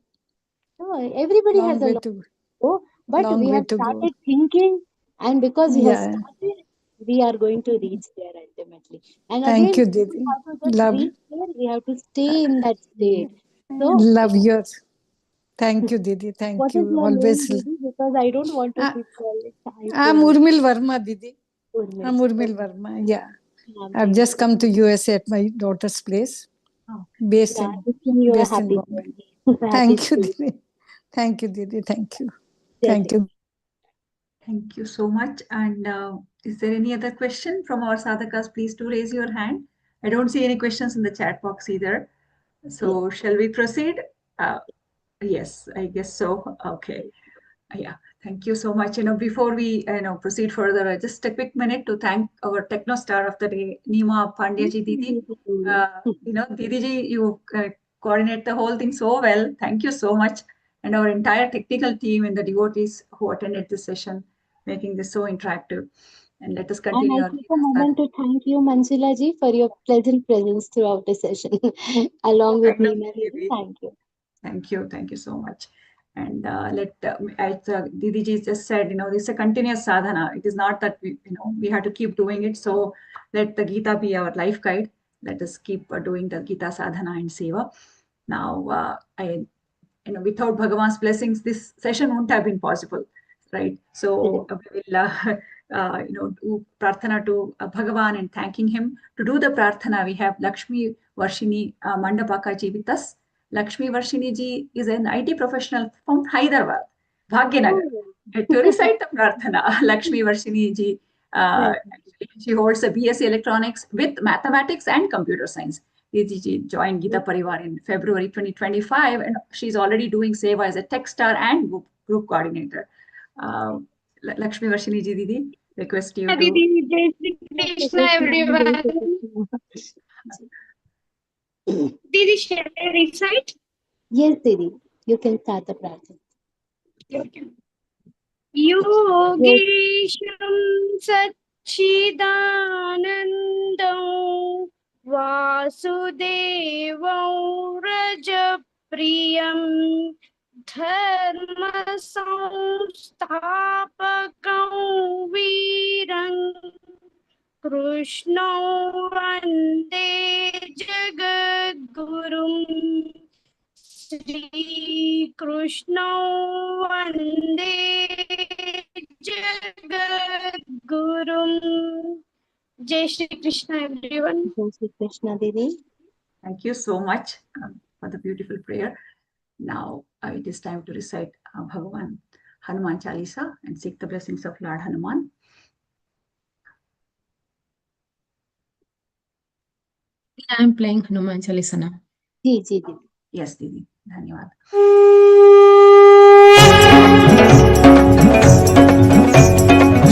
No, everybody Long has a way long to way to go, but long we way have to go. started thinking, and because we have Yeah. started, we are going to reach there ultimately. And Thank again, you, we don't Didi. have to just Love, reach there, we have to stay in that state. So, love yours. Thank you, Didi. Thank What is you. your name, Always. Didi? Because I don't want to Ah, keep calling. I'm Urmil Verma, Didi. Urmil. I'm Urmil Verma. Yeah. I'm I've just come to USA at my daughter's place. Based Yeah, in wishing you a based in happy Bombay. journey. Happy Thank you, journey. Didi. Thank you, Didi. Thank you. Jai Thank Shri you. Thank you so much. And is there any other question from our sadhakas? Please do raise your hand. I don't see any questions in the chat box either. So shall we proceed? Yes, I guess so. Okay. Yeah. Thank you so much. Before we proceed further, just a quick minute to thank our techno star of the day, Nima Pandyaji Didi. Didi ji, you coordinate the whole thing so well. Thank you so much. And our entire technical team and the devotees who attended this session, making this so interactive. And let us And continue I our take a moment to thank you, Manjula ji, for your pleasant presence throughout the session, along with Neema Didi. Thank you. Thank you. Thank you so much. And as Didi ji just said, this is a continuous sadhana. It is not that we have to keep doing it. So let the Gita be our life guide. Let us keep doing the Gita sadhana and seva. Now, without Bhagavan's blessings, this session wouldn't have been possible, right? So we will, do prarthana to Bhagavan and thanking him. To do the prarthana, we have Lakshmi Varshini Mandapaka ji with us. Lakshmi Varshini ji is an IT professional from Hyderabad, Bhagyanagar. To recite the prarthana, Lakshmi Varshini ji, she holds a BSc Electronics with Mathematics and Computer Science. Didi joined Geeta Pariwar in February 2025, and she's already doing seva as a tech star and group coordinator. Lakshmi Varshini ji, Didi, request you to... Didi, Jai Shri Krishna, everyone. Didi, shall I recite? Yes, Didi. You can start the practice. Yogesham Satchidanandam Vasudevam Rajapriyam Dharma Samstapakam Veeram Krishna Vande Jagadgurum Shri Krishna Vande Jagadgurum. Jai Shri Krishna, everyone. Jai Shri Krishna, Didi. Thank you so much for the beautiful prayer. Now it is time to recite Bhagavan Hanuman Chalisa and seek the blessings of Lord Hanuman. I am playing Hanuman Chalisa now. Didi. Yes, Didi. Dhanyawad.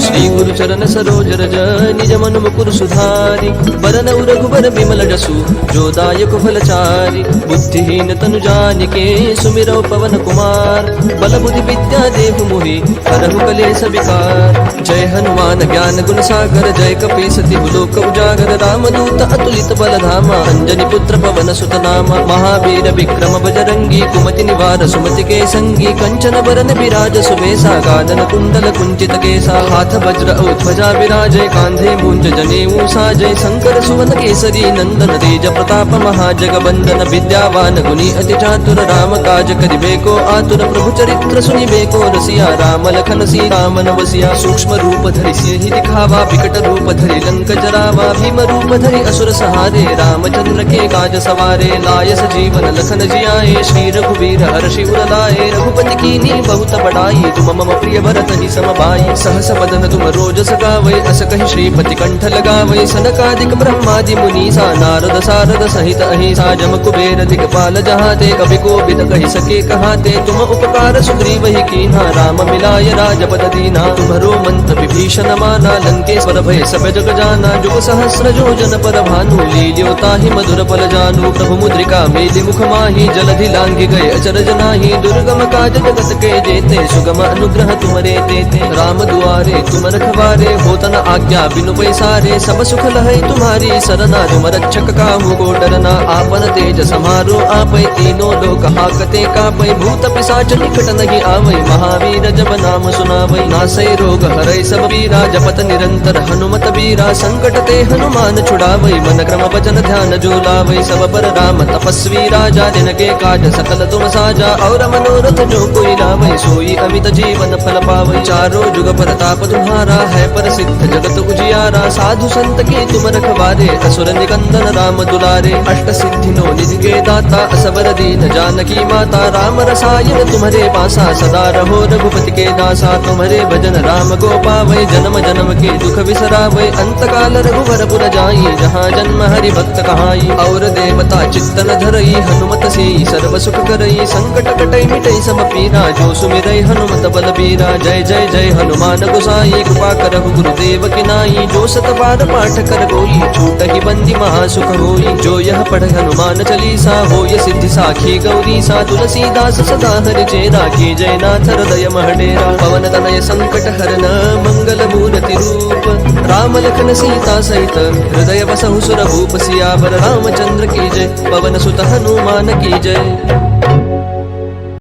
Shri गुरु चरण सरोज रज निज मन मुकुर सुधारि बरनउ रघुबर बिमल जसु जो दायक फलचारि बुद्धिहीन तनु जानिके सुमिरौ पवन कुमार बल बुद्धि विद्या देहु मोहि हरहु कलेश विकार जय हनुमान ज्ञान गुण सागर जय कपीस तिहु लोक उजागर रामदूत अतुलित बल धामा अंजनी पुत्र पवन सुत नामा महावीर विक्रम बजरंगी कुमति निवार सुमति के संगी कंचन बरन विराज सुबेसा कानन कुंडल कुंचित केसा हाथ वज्र ध्वजा विराजय कांधे मूंज जनेऊ साजय शंकर सुवन केसरी नंदन तेज प्रताप महाजगवंदन विद्यावान गुणी अति चातुर राम काज करिबे को आतुर प्रभु चरित्र सुनिबे को रसिया राम लखन सीता मन बसिया सूक्ष्म रूप धरि सिंहि दिखावा विकट रूप धरि लंक जरावा भीम रूप धरि असुर सहारे रामचंद्र के काज सवारे लाय सजीवन लखन जियाए श्री रघुवीर हर्षि उर लाए रघुपति कीन्ही बहुत बड़ाई तुम मम प्रिय भरत ही समभाई सहस बदन तुम रोजस गावै अस कहि श्रीपति कंठ लगावै सनकादिक ब्रह्मादि मुनीसा नारद सारद सहित अहिसा जम कुबेर दिगपाल जहाते कवि कोविद कहि सके कहाते तुम उपकार सुग्रीव ही कीन्हा राम मिलाय राजपद दीना तुम्हरो मंत्र विभीषण माना लंकेश्वर भय सब जग जाना जुग सहस्र योजन पर भानु लील्यो ताहि मधुर पल जानु प्रभु मुद्रिका मेलि मुख माहि जलधि लांघि गए अचरज नाहि दुर्गम काज जगत के जेते सुगम अनुग्रह तुमरे तेते राम दुआरे तुम रखवारे होतन आज्ञा बिनु पैसारे सब सुख लहै तुम्हारी सरना तुम रक्षक काहू को डरना, आपन तेज समारो आपै तीनों लोक हाकते कापै, भूत पिशाच निकट नहीं आवै, महावीर जब नाम सुनावै, नासै रोग हरै सब पीरा, जपत निरंतर हनुमत बीरा, संकट ते हनुमान छुड़ावै, मन क्रम वचन ध्यान जो लावै, सब पर राम तपस्वी राजा, जिनके काज सकल तुम साजा, और मनोरथ जो कोई लावै, सोई अमित जीवन फल पावै, चारों जुग प्रताप तुम्हारा, है प्रसिद्ध जगत उजियारा, साधु संत के तुम रखवारे, असुर निकंदन राम दुलारे, अष्ट सिद्धि नो निधि के दाता, असबर दीन जानकी माता, राम रसायन तुम्हारे पासा, सदा रहो रघुपति के दासा, तुम्हारे भजन राम को पावै, जन्म जन्म के दुख बिसरावै, अंत काल रघुवर पुर जाई, जहाँ जन्म हरि भक्त कहाई, और देवता चित्तन धरई, हनुमत से सर्व सुख करई, संकट कटई मिटई सब पीरा, जो सुमिरई हनुमत बलबीरा, जय जय जय हनुमान गोसाई, कृपा करहु गुरुदेव की नाई, जो सत बार पाठ कर कोई, छूट ही बंदी महासुख होई, जो यह पढ़ हनुमान चालीसा, होय सिद्धि साखी गौरी सा, तुलसीदास सदा हरि चेरा, की जय नाथ हृदय महडेरा, पवन तनय संकट हरन मंगल मूर्ति रूप, राम लखन सीता सहित हृदय बसहु सुर भूप, सियावर रामचंद्र की जय, पवन सुत हनुमान की जय।